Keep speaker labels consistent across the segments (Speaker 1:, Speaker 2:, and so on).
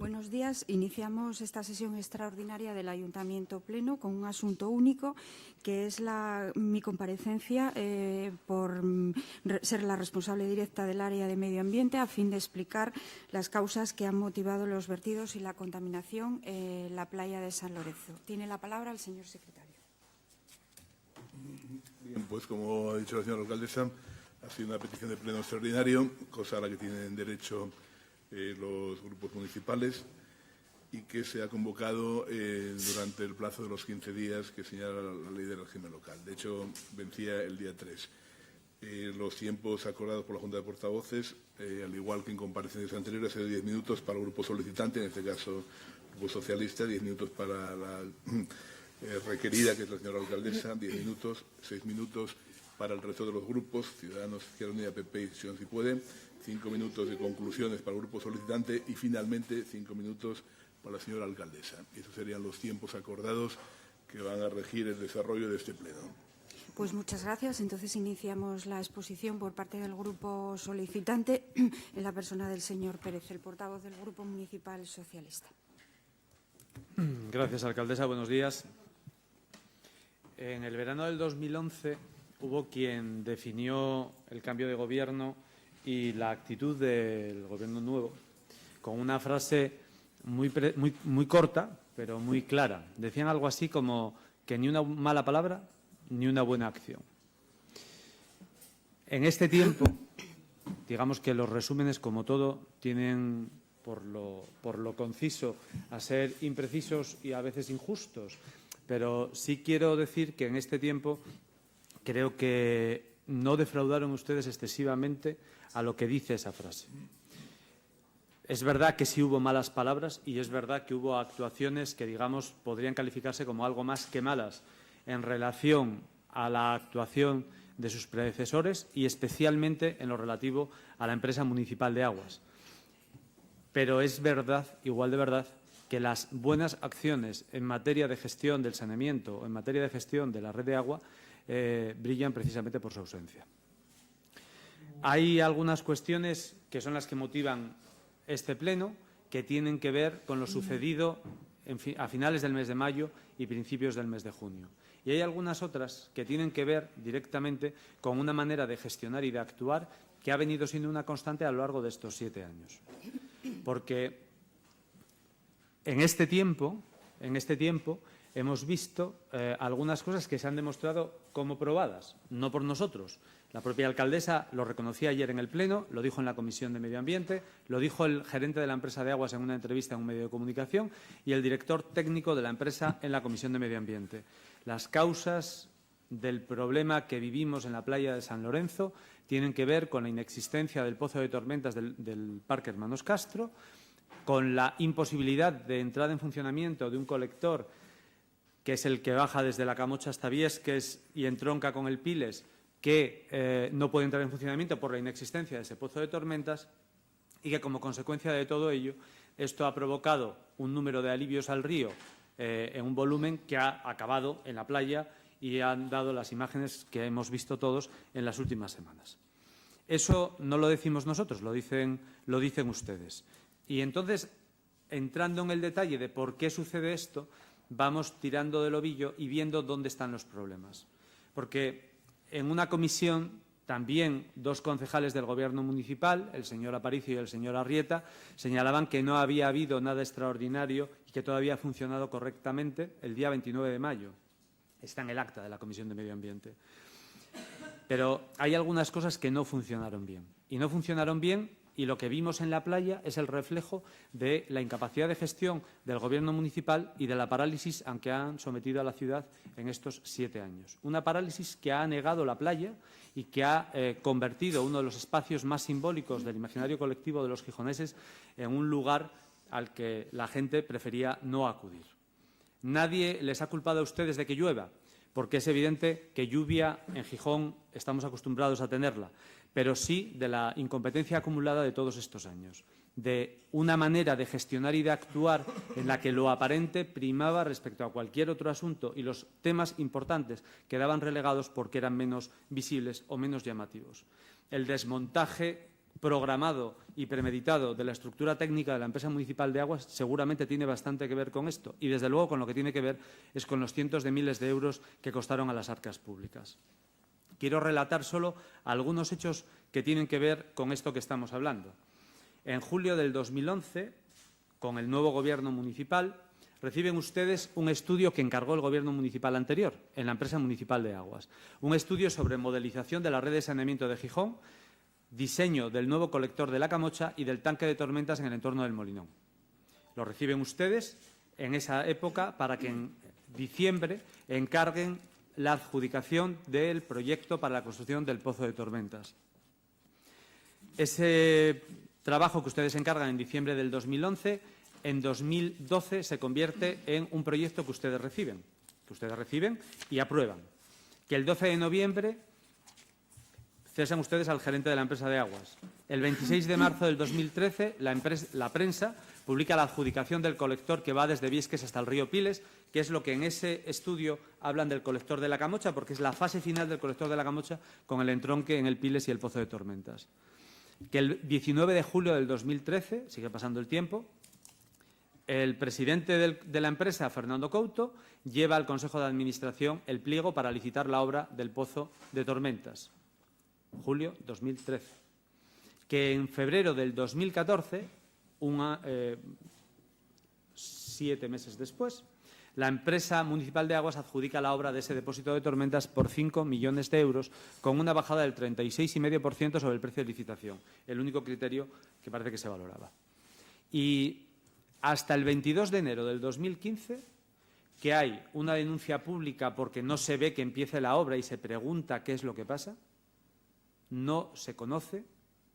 Speaker 1: Buenos días. Iniciamos esta sesión extraordinaria del Ayuntamiento Pleno con un asunto único, que es mi comparecencia por ser la responsable directa del área de medio ambiente a fin de explicar las causas que han motivado los vertidos y la contaminación en la playa de San Lorenzo. Tiene la palabra el señor secretario.
Speaker 2: Bien, pues como ha dicho la señora alcaldesa, ha sido una petición de pleno extraordinario, cosa a la que tienen derecho los grupos municipales y que se ha convocado durante el plazo de los 15 días que señala la ley del régimen local. De hecho, vencía el día 3. Los tiempos acordados por la Junta de Portavoces, al igual que en comparecencias anteriores, ha sido 10 minutos para el grupo solicitante, en este caso el grupo socialista, 10 minutos para la requerida, que es la señora alcaldesa, 10 minutos, 6 minutos para el resto de los grupos, Ciudadanos, Izquierda Unida, PP y Decisión si puede, 5 minutos de conclusiones para el grupo solicitante y, finalmente, 5 minutos para la señora alcaldesa. Esos serían los tiempos acordados que van a regir el desarrollo de este pleno.
Speaker 1: Pues muchas gracias. Entonces iniciamos la exposición por parte del grupo solicitante en la persona del señor Pérez, el portavoz del Grupo Municipal Socialista.
Speaker 3: Gracias, alcaldesa. Buenos días. En el verano del 2011 hubo quien definió el cambio de gobierno y la actitud del gobierno nuevo con una frase muy corta, pero muy clara. Decían algo así como que ni una mala palabra ni una buena acción. En este tiempo, digamos que los resúmenes, como todo, tienen, por lo conciso, a ser imprecisos y a veces injustos. Pero sí quiero decir que en este tiempo creo que no defraudaron ustedes excesivamente a lo que dice esa frase. Es verdad que sí hubo malas palabras y es verdad que hubo actuaciones que, digamos, podrían calificarse como algo más que malas en relación a la actuación de sus predecesores y especialmente en lo relativo a la empresa municipal de aguas. Pero es verdad, igual de verdad, que las buenas acciones en materia de gestión del saneamiento o en materia de gestión de la red de agua brillan precisamente por su ausencia. Hay algunas cuestiones que son las que motivan este pleno, que tienen que ver con lo sucedido a finales del mes de mayo y principios del mes de junio. Y hay algunas otras que tienen que ver directamente con una manera de gestionar y de actuar que ha venido siendo una constante a lo largo de estos 7 años. Porque en este tiempo hemos visto algunas cosas que se han demostrado como probadas, no por nosotros. La propia alcaldesa lo reconocía ayer en el Pleno, lo dijo en la Comisión de Medio Ambiente, lo dijo el gerente de la empresa de aguas en una entrevista en un medio de comunicación y el director técnico de la empresa en la Comisión de Medio Ambiente. Las causas del problema que vivimos en la playa de San Lorenzo tienen que ver con la inexistencia del pozo de tormentas del Parque Hermanos Castro, con la imposibilidad de entrada en funcionamiento de un colector que es el que baja desde la Camocha hasta Viesques y entronca con el Piles, que no puede entrar en funcionamiento por la inexistencia de ese pozo de tormentas y que, como consecuencia de todo ello, esto ha provocado un número de alivios al río en un volumen que ha acabado en la playa y han dado las imágenes que hemos visto todos en las últimas semanas. Eso no lo decimos nosotros, lo dicen ustedes. Y entonces, entrando en el detalle de por qué sucede esto, vamos tirando del ovillo y viendo dónde están los problemas. Porque en una comisión también 2 concejales del Gobierno municipal, el señor Aparicio y el señor Arrieta, señalaban que no había habido nada extraordinario y que todo había funcionado correctamente el día 29 de mayo. Está en el acta de la Comisión de Medio Ambiente. Pero hay algunas cosas que no funcionaron bien. Y no funcionaron bien y lo que vimos en la playa es el reflejo de la incapacidad de gestión del Gobierno municipal y de la parálisis a que han sometido a la ciudad en estos 7 años. Una parálisis que ha anegado la playa y que ha convertido uno de los espacios más simbólicos del imaginario colectivo de los gijoneses en un lugar al que la gente prefería no acudir. Nadie les ha culpado a ustedes de que llueva, porque es evidente que lluvia en Gijón estamos acostumbrados a tenerla, pero sí de la incompetencia acumulada de todos estos años, de una manera de gestionar y de actuar en la que lo aparente primaba respecto a cualquier otro asunto y los temas importantes quedaban relegados porque eran menos visibles o menos llamativos. El desmontaje programado y premeditado de la estructura técnica de la empresa municipal de aguas seguramente tiene bastante que ver con esto y, desde luego, con lo que tiene que ver es con los cientos de miles de euros que costaron a las arcas públicas. Quiero relatar solo algunos hechos que tienen que ver con esto que estamos hablando. En julio del 2011, con el nuevo Gobierno municipal, reciben ustedes un estudio que encargó el Gobierno municipal anterior, en la empresa municipal de aguas. Un estudio sobre modelización de la red de saneamiento de Gijón, diseño del nuevo colector de la Camocha y del tanque de tormentas en el entorno del Molinón. Lo reciben ustedes en esa época para que en diciembre encarguen la adjudicación del proyecto para la construcción del pozo de tormentas. Ese trabajo que ustedes encargan en diciembre del 2011, en 2012 se convierte en un proyecto que ustedes reciben y aprueban. Que el 12 de noviembre cesan ustedes al gerente de la empresa de aguas. El 26 de marzo del 2013, la prensa publica la adjudicación del colector que va desde Viesques hasta el río Piles, que es lo que en ese estudio hablan del colector de la Camocha, porque es la fase final del colector de la Camocha con el entronque en el Piles y el pozo de tormentas. Que el 19 de julio del 2013, sigue pasando el tiempo, el presidente de la empresa, Fernando Couto, lleva al Consejo de Administración el pliego para licitar la obra del pozo de tormentas. Julio 2013. Que en febrero del 2014, 7 meses después, la empresa municipal de aguas adjudica la obra de ese depósito de tormentas por 5 millones de euros, con una bajada del 36,5% sobre el precio de licitación, el único criterio que parece que se valoraba. Y hasta el 22 de enero del 2015, que hay una denuncia pública porque no se ve que empiece la obra y se pregunta qué es lo que pasa, no se conoce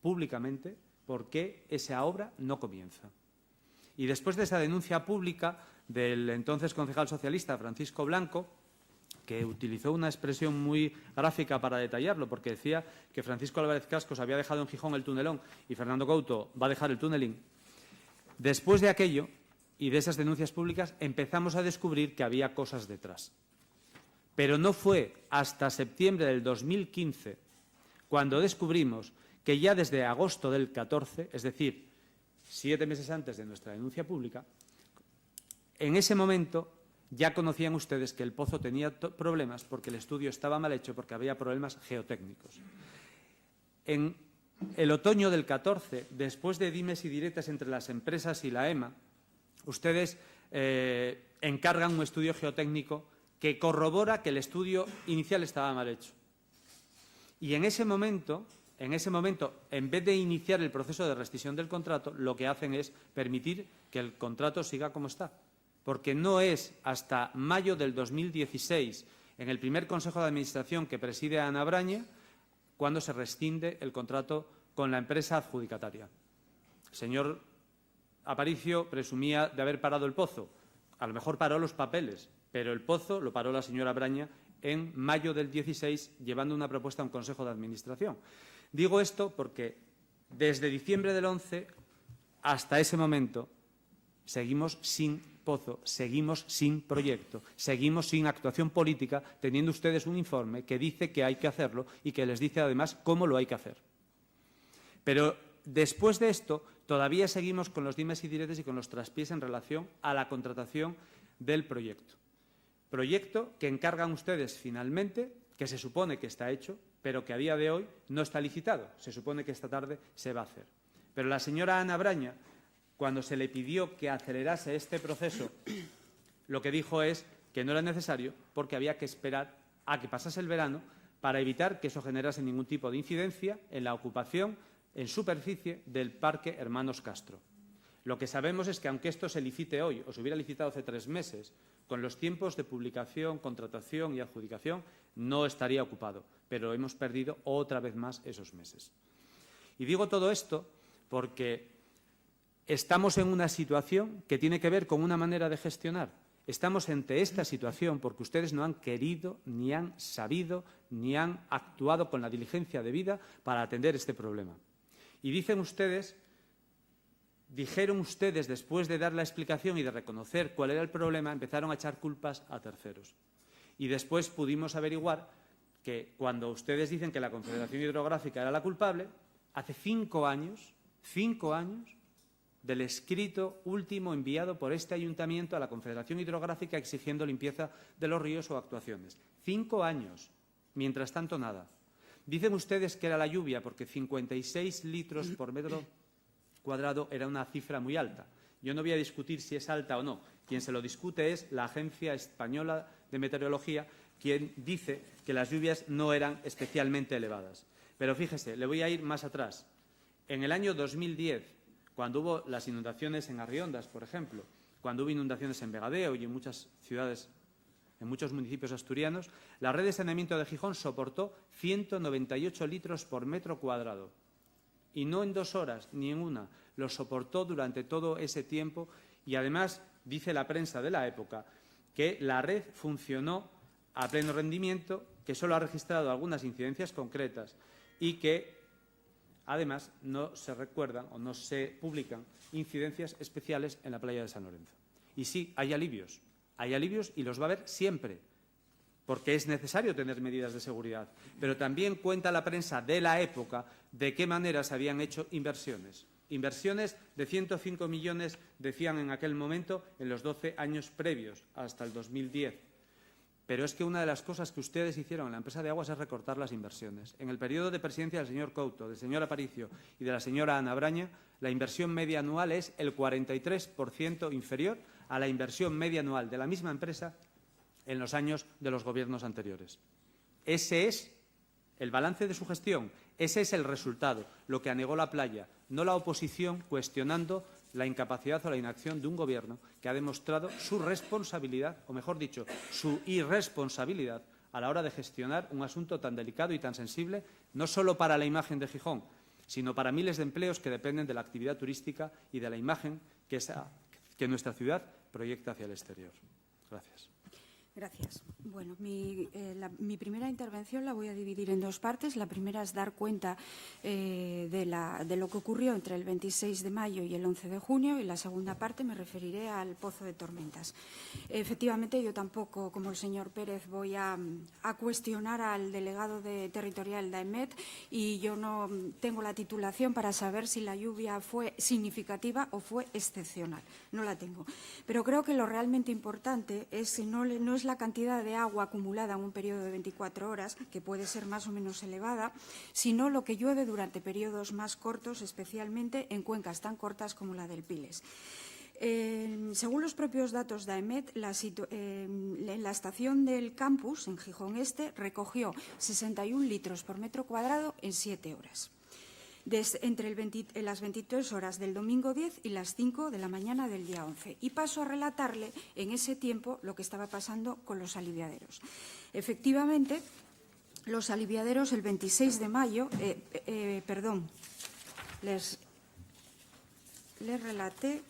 Speaker 3: públicamente por qué esa obra no comienza. Y después de esa denuncia pública del entonces concejal socialista Francisco Blanco, que utilizó una expresión muy gráfica para detallarlo, porque decía que Francisco Álvarez Cascos había dejado en Gijón el tunelón y Fernando Couto va a dejar el tunelín, después de aquello y de esas denuncias públicas empezamos a descubrir que había cosas detrás. Pero no fue hasta septiembre del 2015 cuando descubrimos que ya desde agosto del 14, es decir, 7 meses antes de nuestra denuncia pública, en ese momento ya conocían ustedes que el pozo tenía problemas porque el estudio estaba mal hecho, porque había problemas geotécnicos. En el otoño del 14, después de dimes y diretes entre las empresas y la EMA, ustedes encargan un estudio geotécnico que corrobora que el estudio inicial estaba mal hecho. Y en ese momento, en vez de iniciar el proceso de rescisión del contrato, lo que hacen es permitir que el contrato siga como está. Porque no es hasta mayo del 2016, en el primer Consejo de Administración que preside Ana Braña, cuando se rescinde el contrato con la empresa adjudicataria. El señor Aparicio presumía de haber parado el pozo. A lo mejor paró los papeles, pero el pozo lo paró la señora Braña en mayo del 16, llevando una propuesta a un Consejo de Administración. Digo esto porque desde diciembre del 11 hasta ese momento seguimos sin pozo, seguimos sin proyecto, seguimos sin actuación política, teniendo ustedes un informe que dice que hay que hacerlo y que les dice además cómo lo hay que hacer. Pero después de esto todavía seguimos con los dimes y diretes y con los traspiés en relación a la contratación del proyecto. Proyecto que encargan ustedes finalmente, que se supone que está hecho, pero que a día de hoy no está licitado. Se supone que esta tarde se va a hacer. Pero la señora Ana Braña, cuando se le pidió que acelerase este proceso, lo que dijo es que no era necesario porque había que esperar a que pasase el verano para evitar que eso generase ningún tipo de incidencia en la ocupación en superficie del Parque Hermanos Castro. Lo que sabemos es que, aunque esto se licite hoy o se hubiera licitado hace 3 meses, con los tiempos de publicación, contratación y adjudicación no estaría ocupado, pero hemos perdido otra vez más esos meses. Y digo todo esto porque estamos en una situación que tiene que ver con una manera de gestionar. Estamos ante esta situación porque ustedes no han querido, ni han sabido, ni han actuado con la diligencia debida para atender este problema. Y dijeron ustedes, después de dar la explicación y de reconocer cuál era el problema, empezaron a echar culpas a terceros. Y después pudimos averiguar que cuando ustedes dicen que la Confederación Hidrográfica era la culpable, hace 5 años, del escrito último enviado por este ayuntamiento a la Confederación Hidrográfica exigiendo limpieza de los ríos o actuaciones. 5 años. Mientras tanto, nada. Dicen ustedes que era la lluvia porque 56 litros por metro cuadrado era una cifra muy alta. Yo no voy a discutir si es alta o no. Quien se lo discute es la Agencia Española de Meteorología, quien dice que las lluvias no eran especialmente elevadas. Pero fíjese, le voy a ir más atrás. En el año 2010, cuando hubo las inundaciones en Arriondas, por ejemplo, cuando hubo inundaciones en Vegadeo y en muchas ciudades, en muchos municipios asturianos, la red de saneamiento de Gijón soportó 198 litros por metro cuadrado. Y no en 2 horas, ni en una. Lo soportó durante todo ese tiempo y, además, dice la prensa de la época que la red funcionó a pleno rendimiento, que solo ha registrado algunas incidencias concretas y que, además, no se recuerdan o no se publican incidencias especiales en la playa de San Lorenzo. Y sí, hay alivios y los va a haber siempre, porque es necesario tener medidas de seguridad. Pero también cuenta la prensa de la época de qué manera se habían hecho inversiones. Inversiones de 105 millones, decían en aquel momento, en los 12 años previos, hasta el 2010. Pero es que una de las cosas que ustedes hicieron en la empresa de aguas es recortar las inversiones. En el periodo de presidencia del señor Couto, del señor Aparicio y de la señora Ana Braña, la inversión media anual es el 43% inferior a la inversión media anual de la misma empresa en los años de los gobiernos anteriores. Ese es el balance de su gestión, ese es el resultado, lo que anegó la playa, no la oposición cuestionando la incapacidad o la inacción de un Gobierno que ha demostrado su responsabilidad, o mejor dicho, su irresponsabilidad a la hora de gestionar un asunto tan delicado y tan sensible, no solo para la imagen de Gijón, sino para miles de empleos que dependen de la actividad turística y de la imagen que nuestra ciudad proyecta hacia el exterior. Gracias.
Speaker 1: Gracias. Bueno, mi primera intervención la voy a dividir en 2 partes. La primera es dar cuenta de lo que ocurrió entre el 26 de mayo y el 11 de junio y la segunda parte me referiré al Pozo de Tormentas. Efectivamente, yo tampoco, como el señor Pérez, voy a cuestionar al delegado territorial de AEMET y yo no tengo la titulación para saber si la lluvia fue significativa o fue excepcional. No la tengo. Pero creo que lo realmente importante es no es la cantidad de agua acumulada en un periodo de 24 horas, que puede ser más o menos elevada, sino lo que llueve durante periodos más cortos, especialmente en cuencas tan cortas como la del Piles. Según los propios datos de AEMET, la estación del campus, en Gijón Este, recogió 61 litros por metro cuadrado en 7 horas. Entre las 23 horas del domingo 10 y las 5 de la mañana del día 11. Y paso a relatarle en ese tiempo lo que estaba pasando con los aliviaderos. Efectivamente, los aliviaderos el 26 de mayo, les relaté,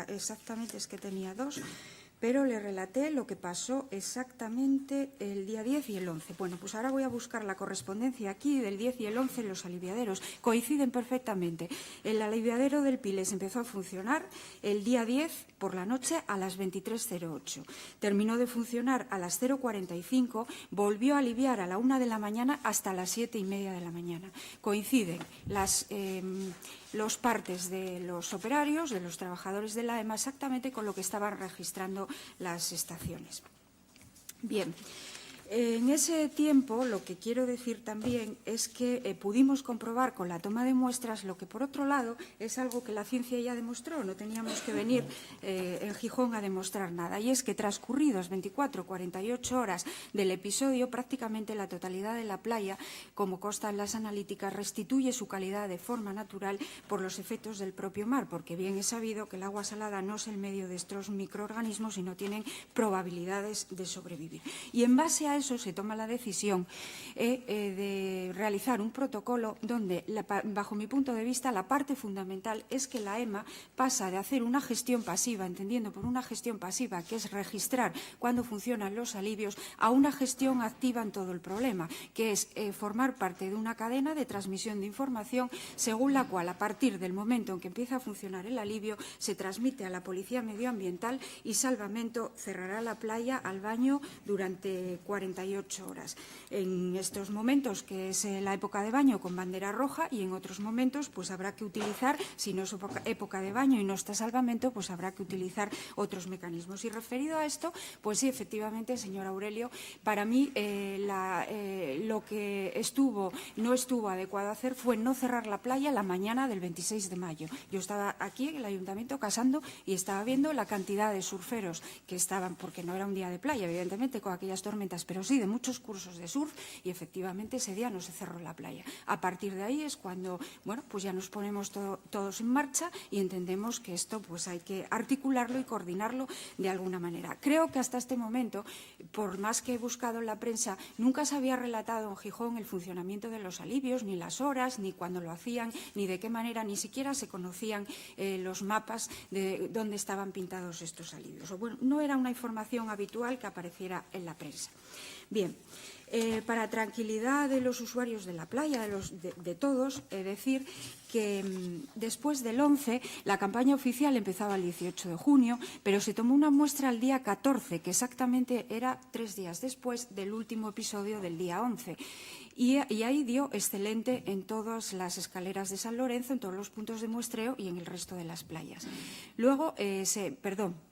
Speaker 1: exactamente es que tenía 2, pero le relaté lo que pasó exactamente el día 10 y el 11. Bueno, pues ahora voy a buscar la correspondencia aquí del 10 y el 11 en los aliviaderos. Coinciden perfectamente. El aliviadero del Piles empezó a funcionar el día 10 por la noche a las 23:08. Terminó de funcionar a las 0:45, volvió a aliviar a la 1 de la mañana hasta las 7:30 de la mañana. Coinciden los partes de los operarios, de los trabajadores de la EMA, exactamente con lo que estaban registrando las estaciones. Bien, en ese tiempo lo que quiero decir también es que pudimos comprobar con la toma de muestras lo que, por otro lado, es algo que la ciencia ya demostró. No teníamos que venir en Gijón a demostrar nada. Y es que transcurridos 24, 48 horas del episodio, prácticamente la totalidad de la playa, como consta en las analíticas, restituye su calidad de forma natural por los efectos del propio mar, porque bien es sabido que el agua salada no es el medio de estos microorganismos y no tienen probabilidades de sobrevivir. Y en base a eso se toma la decisión de realizar un protocolo donde, bajo mi punto de vista, la parte fundamental es que la EMA pasa de hacer una gestión pasiva, entendiendo por una gestión pasiva, que es registrar cuándo funcionan los alivios, a una gestión activa en todo el problema, que es formar parte de una cadena de transmisión de información según la cual, a partir del momento en que empieza a funcionar el alivio, se transmite a la Policía Medioambiental y Salvamento cerrará la playa al baño durante 40 48 horas. En estos momentos, que es la época de baño, con bandera roja, y en otros momentos pues habrá que utilizar, si no es época de baño y no está salvamento, pues habrá que utilizar otros mecanismos. Y referido a esto, pues sí, efectivamente, señor Aurelio, para mí lo que no estuvo adecuado hacer fue no cerrar la playa la mañana del 26 de mayo. Yo estaba aquí en el ayuntamiento casando y estaba viendo la cantidad de surferos que estaban, porque no era un día de playa, evidentemente, con aquellas tormentas, pero sí de muchos cursos de surf, y efectivamente ese día no se cerró la playa. A partir de ahí es cuando, bueno, pues ya nos ponemos todos en marcha y entendemos que esto pues hay que articularlo y coordinarlo de alguna manera. Creo que hasta este momento, por más que he buscado en la prensa, nunca se había relatado en Gijón el funcionamiento de los alivios, ni las horas, ni cuándo lo hacían, ni de qué manera, ni siquiera se conocían los mapas de dónde estaban pintados estos alivios. O, bueno, no era una información habitual que apareciera en la prensa. Bien. Para tranquilidad de los usuarios de la playa, de todos, decir que después del 11 la campaña oficial empezaba el 18 de junio, pero se tomó una muestra el día 14, que exactamente era 3 días después del último episodio del día 11. Y ahí dio excelente en todas las escaleras de San Lorenzo, en todos los puntos de muestreo y en el resto de las playas. Luego,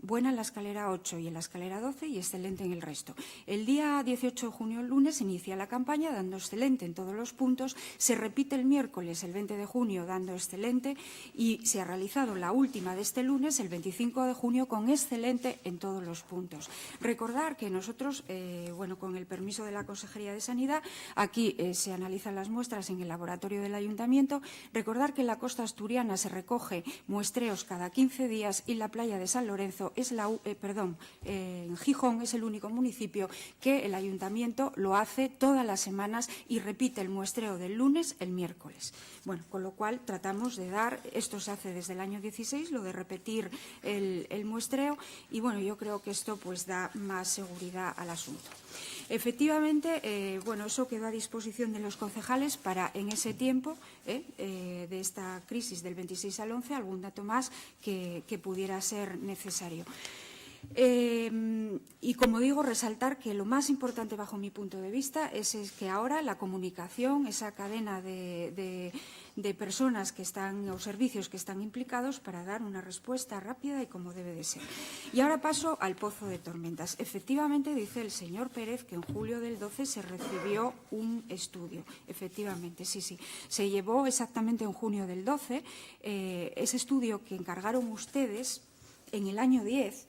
Speaker 1: buena en la escalera 8 y en la escalera 12 y excelente en el resto. El día 18 de junio, el lunes, se inicia la campaña dando excelente en todos los puntos. Se repite el miércoles, el 20 de junio, dando excelente, y se ha realizado la última de este lunes, el 25 de junio, con excelente en todos los puntos. Recordar que nosotros, con el permiso de la Consejería de Sanidad, aquí se analizan las muestras en el laboratorio del Ayuntamiento. Recordar que en la costa asturiana se recoge muestreos cada 15 días y la playa de San Lorenzo en Gijón es el único municipio que el Ayuntamiento lo hace todas las semanas y repite el muestreo del lunes el miércoles. Bueno, con lo cual tratamos de esto se hace desde el año 16, lo de repetir el muestreo, y bueno, yo creo que esto pues da más seguridad al asunto. Efectivamente, eso quedó a disposición de los concejales para, en ese tiempo de esta crisis del 26 al 11, algún dato más que pudiera ser necesario. Y, como digo, resaltar que lo más importante bajo mi punto de vista es que ahora la comunicación, esa cadena de personas que están, o servicios que están implicados para dar una respuesta rápida y como debe de ser. Y ahora paso al Pozo de Tormentas. Efectivamente, dice el señor Pérez que en julio del 12 se recibió un estudio. Efectivamente, sí. Se llevó exactamente en junio del 12 ese estudio que encargaron ustedes en el año 10.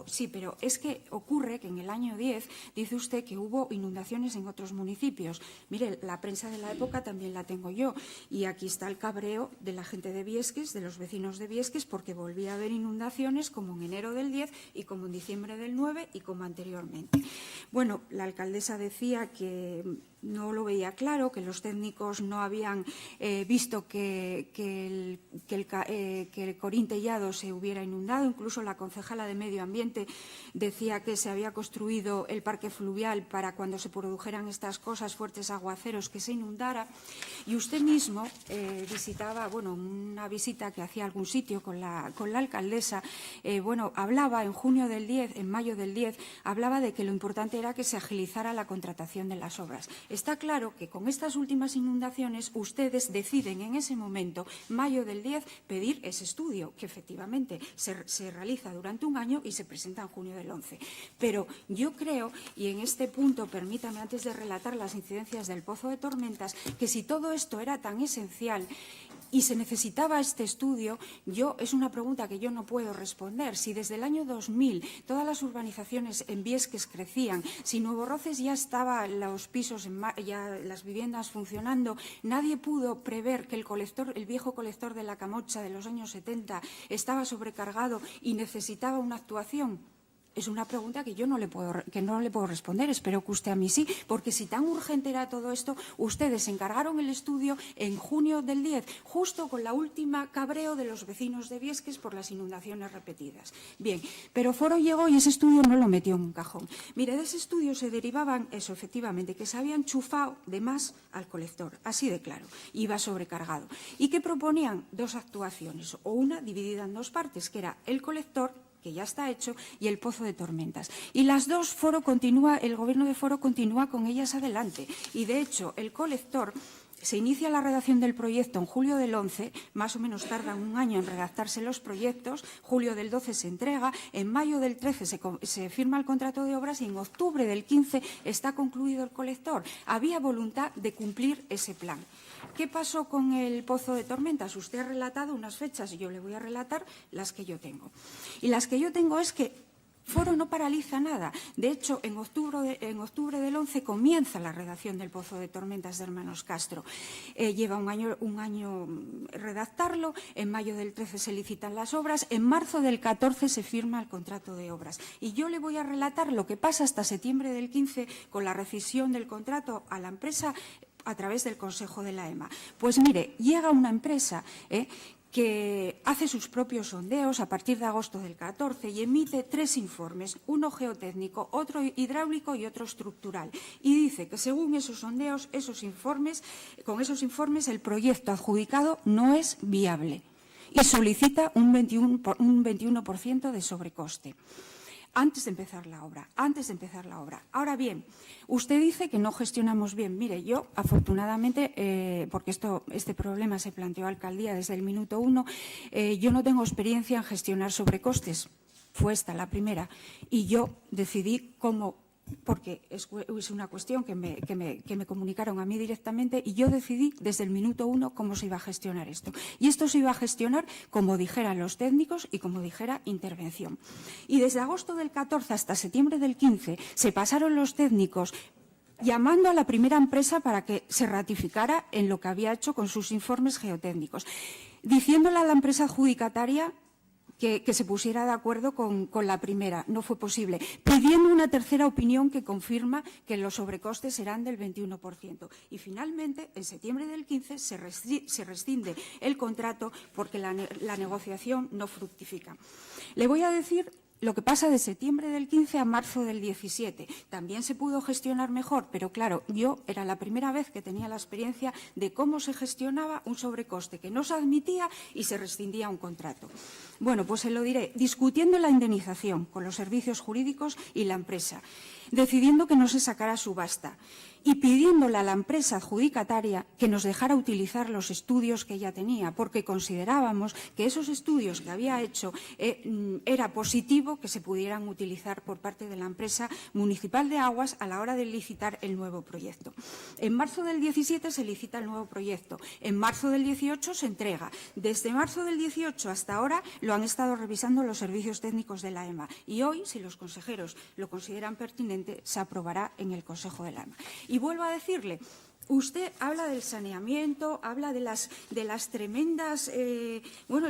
Speaker 1: Sí, pero es que ocurre que en el año 10 dice usted que hubo inundaciones en otros municipios. Mire, la prensa de la época también la tengo yo, y aquí está el cabreo de la gente de Viesques, de los vecinos de Viesques, porque volvía a haber inundaciones como en enero del 10 y como en diciembre del 9 y como anteriormente. Bueno, la alcaldesa decía que no lo veía claro, que los técnicos no habían visto que el Corín Tellado se hubiera inundado. Incluso la concejala de Medio Ambiente decía que se había construido el parque fluvial para cuando se produjeran estas cosas, fuertes aguaceros, que se inundara. Y usted mismo visitaba, una visita que hacía a algún sitio con la alcaldesa, hablaba en junio del 10, en mayo del 10, hablaba de que lo importante era que se agilizara la contratación de las obras. Está claro que con estas últimas inundaciones ustedes deciden en ese momento, mayo del 10, pedir ese estudio, que efectivamente se realiza durante un año y se presenta en junio del 11. Pero yo creo, y en este punto permítame, antes de relatar las incidencias del Pozo de Tormentas, que si todo esto era tan esencial y se necesitaba este estudio, es una pregunta que yo no puedo responder. Si desde el año 2000 todas las urbanizaciones en Viesques crecían, si Nuevo Roces ya estaban los pisos, ya las viviendas funcionando, nadie pudo prever que el viejo colector de la Camocha de los años 70 estaba sobrecargado y necesitaba una actuación. Es una pregunta que yo no le puedo responder. Espero que usted a mí sí, porque si tan urgente era todo esto, ustedes encargaron el estudio en junio del 10, justo con la última cabreo de los vecinos de Viesques por las inundaciones repetidas. Bien, pero Foro llegó y ese estudio no lo metió en un cajón. Mire, de ese estudio se derivaban eso, efectivamente, que se había enchufado de más al colector, así de claro, iba sobrecargado. Y que proponían dos actuaciones, o una dividida en dos partes, que era el colector que ya está hecho, y el Pozo de Tormentas. Y las dos, el Gobierno de Foro continúa con ellas adelante. Y, de hecho, el colector... Se inicia la redacción del proyecto en julio del 11, más o menos tardan un año en redactarse los proyectos, julio del 12 se entrega, en mayo del 13 se firma el contrato de obras y en octubre del 15 está concluido el colector. Había voluntad de cumplir ese plan. ¿Qué pasó con el Pozo de Tormentas? Usted ha relatado unas fechas y yo le voy a relatar las que yo tengo. Y las que yo tengo es que Foro no paraliza nada. De hecho, en octubre del 11 comienza la redacción del Pozo de Tormentas de Hermanos Castro. Lleva un año redactarlo, en mayo del 13 se licitan las obras, en marzo del 14 se firma el contrato de obras. Y yo le voy a relatar lo que pasa hasta septiembre del 15 con la rescisión del contrato a la empresa a través del Consejo de la EMA. Pues mire, llega una empresa que hace sus propios sondeos a partir de agosto del 14 y emite 3 informes, uno geotécnico, otro hidráulico y otro estructural. Y dice que según esos sondeos, con esos informes el proyecto adjudicado no es viable y solicita un 21% de sobrecoste. Antes de empezar la obra. Ahora bien, usted dice que no gestionamos bien. Mire, yo, afortunadamente, porque este problema se planteó a alcaldía desde el minuto 1, yo no tengo experiencia en gestionar sobrecostes. Fue esta la primera. Y yo decidí cómo, porque es una cuestión que me comunicaron a mí directamente, y yo decidí desde el minuto 1 cómo se iba a gestionar esto. Y esto se iba a gestionar como dijeran los técnicos y como dijera intervención. Y desde agosto del 14 hasta septiembre del 15 se pasaron los técnicos llamando a la primera empresa para que se ratificara en lo que había hecho con sus informes geotécnicos, diciéndole a la empresa adjudicataria que se pusiera de acuerdo con la primera. No fue posible. Pidiendo una tercera opinión que confirma que los sobrecostes serán del 21%. Y finalmente, en septiembre del 15, se rescinde el contrato porque la negociación no fructifica. Le voy a decir lo que pasa de septiembre del 15 a marzo del 17. También se pudo gestionar mejor, pero claro, yo era la primera vez que tenía la experiencia de cómo se gestionaba un sobrecoste que no se admitía y se rescindía un contrato. Bueno, pues se lo diré, discutiendo la indemnización con los servicios jurídicos y la empresa, decidiendo que no se sacara subasta y pidiéndole a la empresa adjudicataria que nos dejara utilizar los estudios que ella tenía, porque considerábamos que esos estudios que había hecho era positivo que se pudieran utilizar por parte de la empresa municipal de aguas a la hora de licitar el nuevo proyecto. En marzo del 17 se licita el nuevo proyecto, en marzo del 18 se entrega. Desde marzo del 18 hasta ahora lo han estado revisando los servicios técnicos de la EMA y hoy, si los consejeros lo consideran pertinente, se aprobará en el Consejo de la EMA. Y vuelvo a decirle, usted habla del saneamiento, habla de las tremendas, el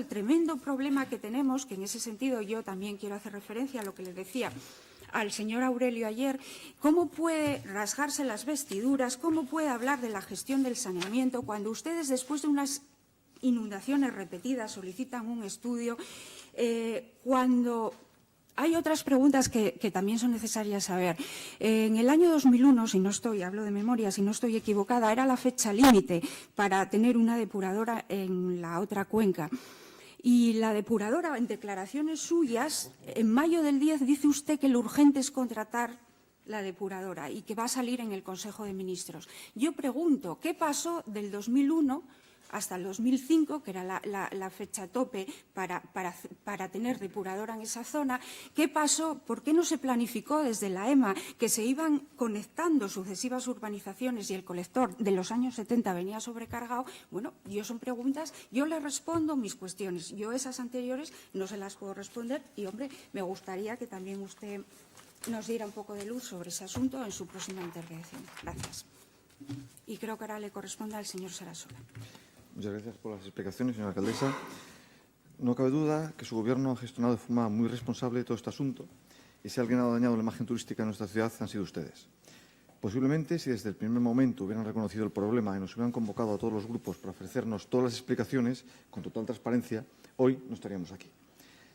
Speaker 1: tremendo problema que tenemos, que en ese sentido yo también quiero hacer referencia a lo que le decía al señor Aurelio ayer. ¿Cómo puede rasgarse las vestiduras? ¿Cómo puede hablar de la gestión del saneamiento cuando ustedes, después de unas inundaciones repetidas, solicitan un estudio, cuando hay otras preguntas que también son necesarias saber? En el año 2001, hablo de memoria, si no estoy equivocada, era la fecha límite para tener una depuradora en la otra cuenca. Y la depuradora, en declaraciones suyas, en mayo del 10 dice usted que lo urgente es contratar la depuradora y que va a salir en el Consejo de Ministros. Yo pregunto, ¿qué pasó del 2001 hasta el 2005, que era la fecha tope para tener depuradora en esa zona? ¿Qué pasó? ¿Por qué no se planificó desde la EMA que se iban conectando sucesivas urbanizaciones y el colector de los años 70 venía sobrecargado? Bueno, son preguntas, yo le respondo mis cuestiones. Yo esas anteriores no se las puedo responder y, hombre, me gustaría que también usted nos diera un poco de luz sobre ese asunto en su próxima intervención. Gracias. Y creo que ahora le corresponde al señor Sarasola.
Speaker 4: Muchas gracias por las explicaciones, señora alcaldesa. No cabe duda que su Gobierno ha gestionado de forma muy responsable todo este asunto y si alguien ha dañado la imagen turística de nuestra ciudad han sido ustedes. Posiblemente, si desde el primer momento hubieran reconocido el problema y nos hubieran convocado a todos los grupos para ofrecernos todas las explicaciones con total transparencia, hoy no estaríamos aquí.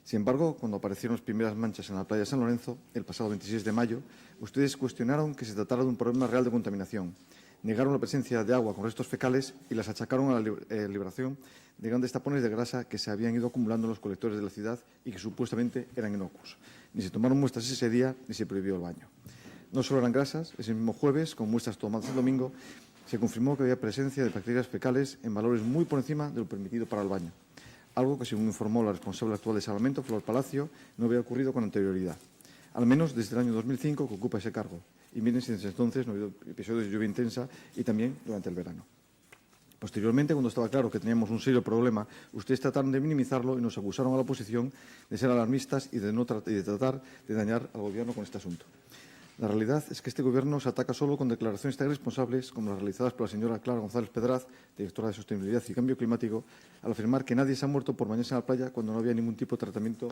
Speaker 4: Sin embargo, cuando aparecieron las primeras manchas en la playa de San Lorenzo, el pasado 26 de mayo, ustedes cuestionaron que se tratara de un problema real de contaminación negaron la presencia de agua con restos fecales y las achacaron a la liberación de grandes tapones de grasa que se habían ido acumulando en los colectores de la ciudad y que supuestamente eran inocuos. Ni se tomaron muestras ese día ni se prohibió el baño. No solo eran grasas, ese mismo jueves, con muestras tomadas el domingo, se confirmó que había presencia de bacterias fecales en valores muy por encima de lo permitido para el baño, algo que, según informó la responsable actual de Salvamento, Flor Palacio, no había ocurrido con anterioridad, al menos desde el año 2005 que ocupa ese cargo. Y miren si desde entonces no ha habido episodios de lluvia intensa y también durante el verano. Posteriormente, cuando estaba claro que teníamos un serio problema, ustedes trataron de minimizarlo y nos acusaron a la oposición de ser alarmistas y de tratar de dañar al Gobierno con este asunto. La realidad es que este Gobierno se ataca solo con declaraciones tan irresponsables como las realizadas por la señora Clara González Pedraz, directora de Sostenibilidad y Cambio Climático, al afirmar que nadie se ha muerto por bañarse en la playa cuando no había ningún tipo de tratamiento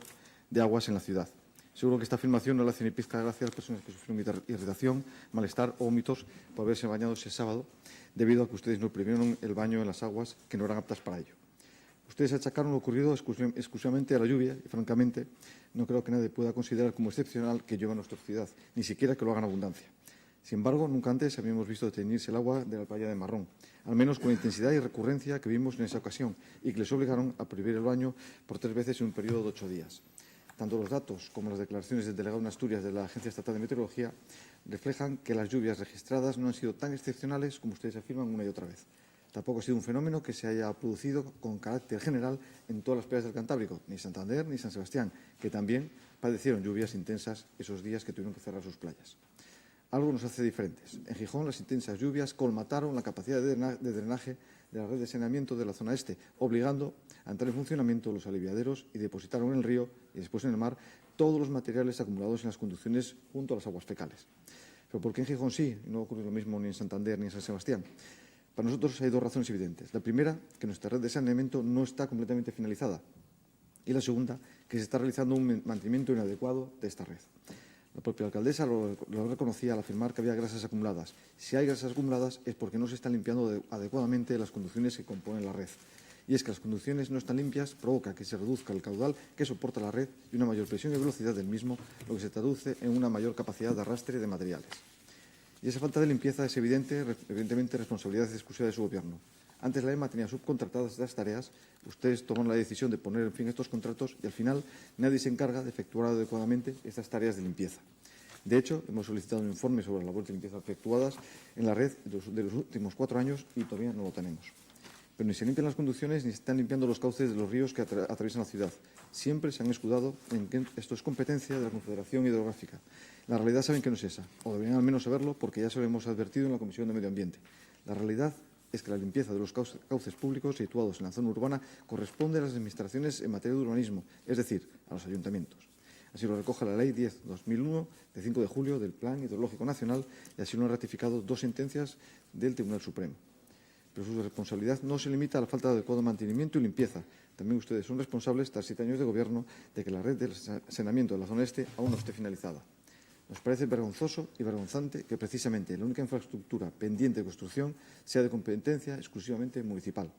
Speaker 4: de aguas en la ciudad. Seguro que esta afirmación no le hace ni pizca de gracia a las personas que sufrieron irritación, malestar o vómitos por haberse bañado ese sábado, debido a que ustedes no prohibieron el baño en las aguas que no eran aptas para ello. Ustedes achacaron lo ocurrido exclusivamente a la lluvia y, francamente, no creo que nadie pueda considerar como excepcional que llueva en nuestra ciudad, ni siquiera que lo haga en abundancia. Sin embargo, nunca antes habíamos visto teñirse el agua de la playa de marrón, al menos con la intensidad y recurrencia que vimos en esa ocasión y que les obligaron a prohibir el baño por 3 veces en un periodo de 8 días. Tanto los datos como las declaraciones del delegado en Asturias de la Agencia Estatal de Meteorología reflejan que las lluvias registradas no han sido tan excepcionales como ustedes afirman una y otra vez. Tampoco ha sido un fenómeno que se haya producido con carácter general en todas las playas del Cantábrico, ni Santander ni San Sebastián, que también padecieron lluvias intensas esos días que tuvieron que cerrar sus playas. Algo nos hace diferentes. En Gijón, las intensas lluvias colmataron la capacidad de drenaje de la red de saneamiento de la zona este, obligando a entrar en funcionamiento los aliviaderos y depositaron en el río y después en el mar todos los materiales acumulados en las conducciones junto a las aguas fecales. Pero ¿por qué en Gijón sí y no ocurre lo mismo ni en Santander ni en San Sebastián? Para nosotros hay 2 razones evidentes. La primera, que nuestra red de saneamiento no está completamente finalizada. Y la segunda, que se está realizando un mantenimiento inadecuado de esta red. La propia alcaldesa lo reconocía al afirmar que había grasas acumuladas. Si hay grasas acumuladas es porque no se están limpiando adecuadamente las conducciones que componen la red. Y es que las conducciones no están limpias provoca que se reduzca el caudal que soporta la red y una mayor presión y velocidad del mismo, lo que se traduce en una mayor capacidad de arrastre de materiales. Y esa falta de limpieza es evidentemente responsabilidad exclusiva de su Gobierno. Antes la EMA tenía subcontratadas estas tareas, ustedes tomaron la decisión de poner en fin estos contratos y al final nadie se encarga de efectuar adecuadamente estas tareas de limpieza. De hecho, hemos solicitado un informe sobre las labores de limpieza efectuadas en la red de los últimos 4 años y todavía no lo tenemos. Pero ni se limpian las conducciones ni se están limpiando los cauces de los ríos que atraviesan la ciudad. Siempre se han escudado en que esto es competencia de la Confederación Hidrográfica. La realidad saben que no es esa, o deberían al menos saberlo porque ya se lo hemos advertido en la Comisión de Medio Ambiente. La realidad es que la limpieza de los cauces públicos situados en la zona urbana corresponde a las administraciones en materia de urbanismo, es decir, a los ayuntamientos. Así lo recoge la Ley 10/2001, de 5 de julio, del Plan Hidrológico Nacional, y así lo han ratificado 2 sentencias del Tribunal Supremo. Pero su responsabilidad no se limita a la falta de adecuado mantenimiento y limpieza. También ustedes son responsables, tras 7 años de Gobierno, de que la red de saneamiento de la zona este aún no esté finalizada. Nos parece vergonzoso y vergonzante que precisamente la única infraestructura pendiente de construcción sea de competencia exclusivamente municipal.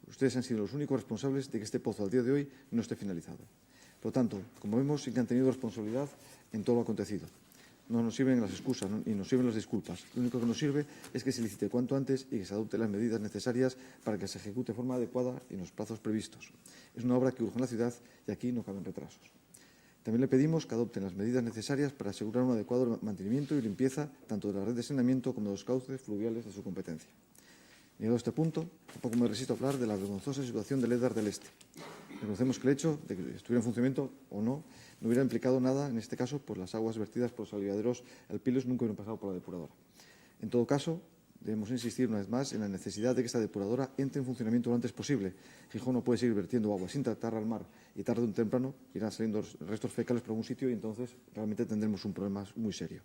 Speaker 4: Ustedes han sido los únicos responsables de que este pozo al día de hoy no esté finalizado. Por lo tanto, como vemos, sí que han tenido responsabilidad en todo lo acontecido. No nos sirven las excusas y nos sirven las disculpas. Lo único que nos sirve es que se licite cuanto antes y que se adopten las medidas necesarias para que se ejecute de forma adecuada y en los plazos previstos. Es una obra que urge en la ciudad y aquí no caben retrasos. También le pedimos que adopten las medidas necesarias para asegurar un adecuado mantenimiento y limpieza tanto de la red de saneamiento como de los cauces fluviales de su competencia. Llegado a este punto, tampoco me resisto a hablar de la vergonzosa situación del Édar del Este. Reconocemos que el hecho de que estuviera en funcionamiento o no hubiera implicado nada, en este caso, pues las aguas vertidas por los aliviaderos alpilos nunca hubieran pasado por la depuradora. En todo caso, debemos insistir una vez más en la necesidad de que esta depuradora entre en funcionamiento lo antes posible. Gijón no puede seguir vertiendo agua sin tratar al mar y tarde o temprano irán saliendo restos fecales por algún sitio y entonces realmente tendremos un problema muy serio.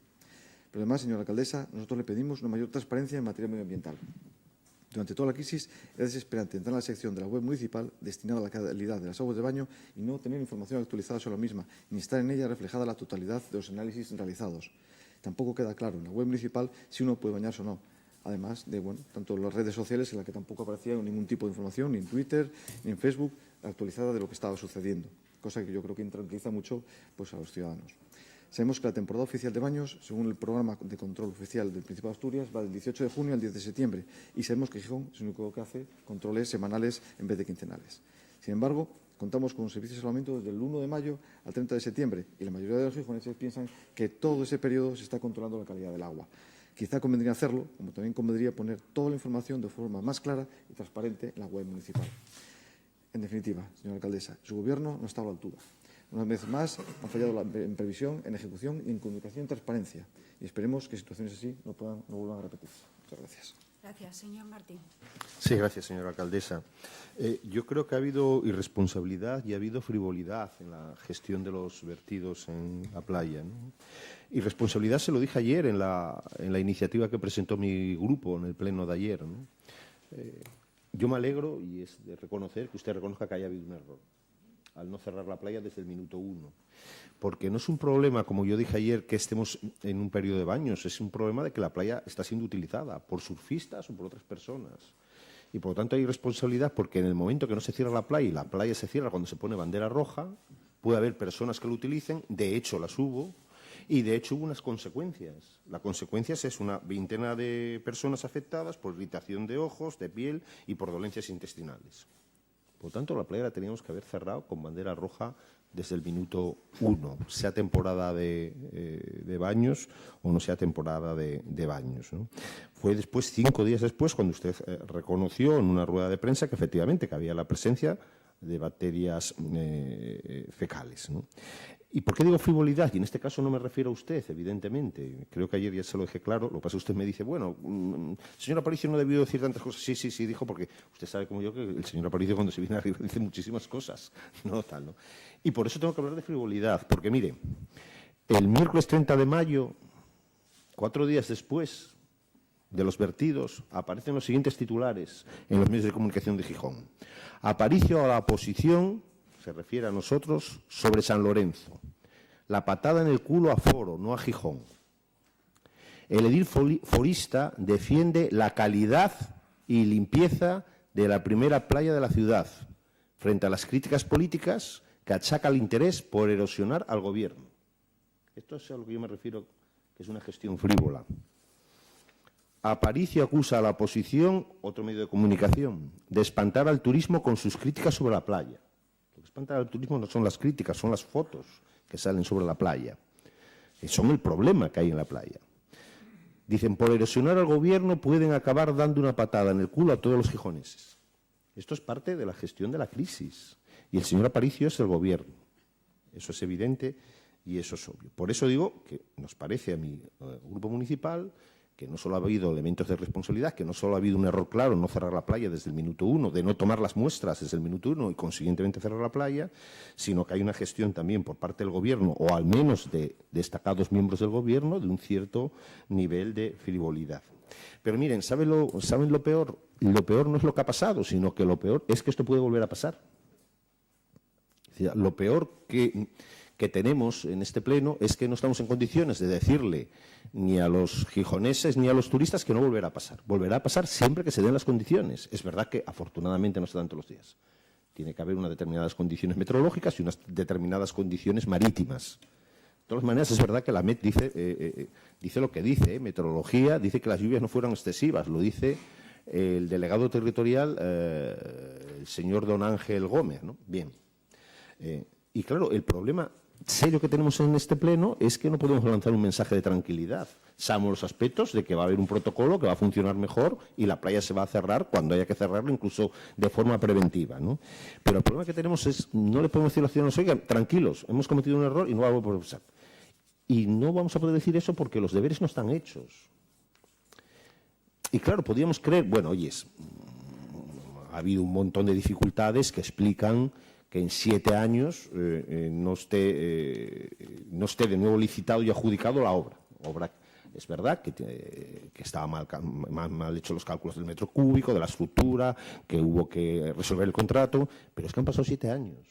Speaker 4: Pero además, señora alcaldesa, nosotros le pedimos una mayor transparencia en materia medioambiental. Durante toda la crisis era desesperante entrar en la sección de la web municipal destinada a la calidad de las aguas de baño y no tener información actualizada sobre la misma, ni estar en ella reflejada la totalidad de los análisis realizados. Tampoco queda claro en la web municipal si uno puede bañarse o no. Además de, tanto las redes sociales en las que tampoco aparecía ningún tipo de información, ni en Twitter, ni en Facebook, actualizada de lo que estaba sucediendo, cosa que yo creo que tranquiliza mucho pues, a los ciudadanos. Sabemos que la temporada oficial de baños, según el programa de control oficial del Principado de Asturias, va del 18 de junio al 10 de septiembre. Y sabemos que Gijón es el único que hace controles semanales en vez de quincenales. Sin embargo, contamos con un servicio de salvamento desde el 1 de mayo al 30 de septiembre y la mayoría de los gijoneses piensan que todo ese periodo se está controlando la calidad del agua. Quizá convendría hacerlo, como también convendría poner toda la información de forma más clara y transparente en la web municipal. En definitiva, señora alcaldesa, su Gobierno no está a la altura. Una vez más, han fallado en previsión, en ejecución y en comunicación y transparencia. Y esperemos que situaciones así no vuelvan a repetirse. Muchas gracias.
Speaker 1: Gracias. Señor Martín.
Speaker 5: Sí, gracias, señora alcaldesa. Yo creo que ha habido irresponsabilidad y ha habido frivolidad en la gestión de los vertidos en la playa, ¿no? Irresponsabilidad se lo dije ayer en la iniciativa que presentó mi grupo en el pleno de ayer, ¿no? Yo me alegro, y es de reconocer, que usted reconozca que haya habido un error al no cerrar la playa desde el minuto 1. Porque no es un problema, como yo dije ayer, que estemos en un periodo de baños, es un problema de que la playa está siendo utilizada por surfistas o por otras personas. Y por lo tanto hay responsabilidad porque en el momento que no se cierra la playa, y la playa se cierra cuando se pone bandera roja, puede haber personas que lo utilicen, de hecho las hubo, y de hecho hubo unas consecuencias. Las consecuencias es una veintena de personas afectadas por irritación de ojos, de piel y por dolencias intestinales. Por lo tanto, la playa la teníamos que haber cerrado con bandera roja desde el minuto 1, sea temporada de baños o no sea temporada de baños, ¿no? Fue después, 5 días después, cuando usted reconoció en una rueda de prensa que efectivamente que había la presencia de bacterias fecales, ¿no? ¿Y por qué digo frivolidad? Y en este caso no me refiero a usted, evidentemente. Creo que ayer ya se lo dejé claro. Lo que pasa es que usted me dice, bueno, el señor Aparicio no debió decir tantas cosas. Sí, dijo, porque usted sabe como yo que el señor Aparicio cuando se viene arriba dice muchísimas cosas. No tal, ¿no? Y por eso tengo que hablar de frivolidad. Porque, mire, el miércoles 30 de mayo, 4 días después de los vertidos, aparecen los siguientes titulares en los medios de comunicación de Gijón. Aparicio a la oposición, se refiere a nosotros, sobre San Lorenzo. La patada en el culo a Foro, no a Gijón. El edil forista defiende la calidad y limpieza de la primera playa de la ciudad, frente a las críticas políticas que achaca el interés por erosionar al Gobierno. Esto es a lo que yo me refiero, que es una gestión frívola. Aparicio acusa a la oposición, otro medio de comunicación, de espantar al turismo con sus críticas sobre la playa. Lo que espanta al turismo no son las críticas, son las fotos que salen sobre la playa. Son el problema que hay en la playa. Dicen, por erosionar al Gobierno pueden acabar dando una patada en el culo a todos los gijoneses. Esto es parte de la gestión de la crisis. Y el señor Aparicio es el Gobierno. Eso es evidente y eso es obvio. Por eso digo que nos parece a mi grupo municipal que no solo ha habido elementos de responsabilidad, que no solo ha habido un error claro en no cerrar la playa desde el minuto 1, de no tomar las muestras desde el minuto 1 y consiguientemente cerrar la playa, sino que hay una gestión también por parte del Gobierno, o al menos de destacados miembros del Gobierno, de un cierto nivel de frivolidad. Pero miren, ¿saben lo peor? Lo peor no es lo que ha pasado, sino que lo peor es que esto puede volver a pasar. Es decir, lo peor que tenemos en este pleno es que no estamos en condiciones de decirle ni a los gijoneses ni a los turistas que no volverá a pasar. Volverá a pasar siempre que se den las condiciones. Es verdad que afortunadamente no se dan todos los días. Tiene que haber unas determinadas condiciones meteorológicas y unas determinadas condiciones marítimas. De todas maneras, es verdad que la MET dice lo que dice, meteorología, dice que las lluvias no fueron excesivas, lo dice el delegado territorial, el señor don Ángel Gómez, ¿no? Bien. Y claro, el problema serio que tenemos en este pleno es que no podemos lanzar un mensaje de tranquilidad. Sabemos los aspectos de que va a haber un protocolo que va a funcionar mejor y la playa se va a cerrar cuando haya que cerrarlo, incluso de forma preventiva, ¿no? Pero el problema que tenemos es, no le podemos decir a los ciudadanos, oigan, tranquilos, hemos cometido un error y no vamos a poder pasar. Y no vamos a poder decir eso porque los deberes no están hechos. Y claro, podríamos creer, bueno, oye, ha habido un montón de dificultades que explican que en 7 años no esté de nuevo licitado y adjudicado la obra. Es verdad que estaban mal hechos los cálculos del metro cúbico, de la estructura, que hubo que resolver el contrato, pero es que han pasado 7 años.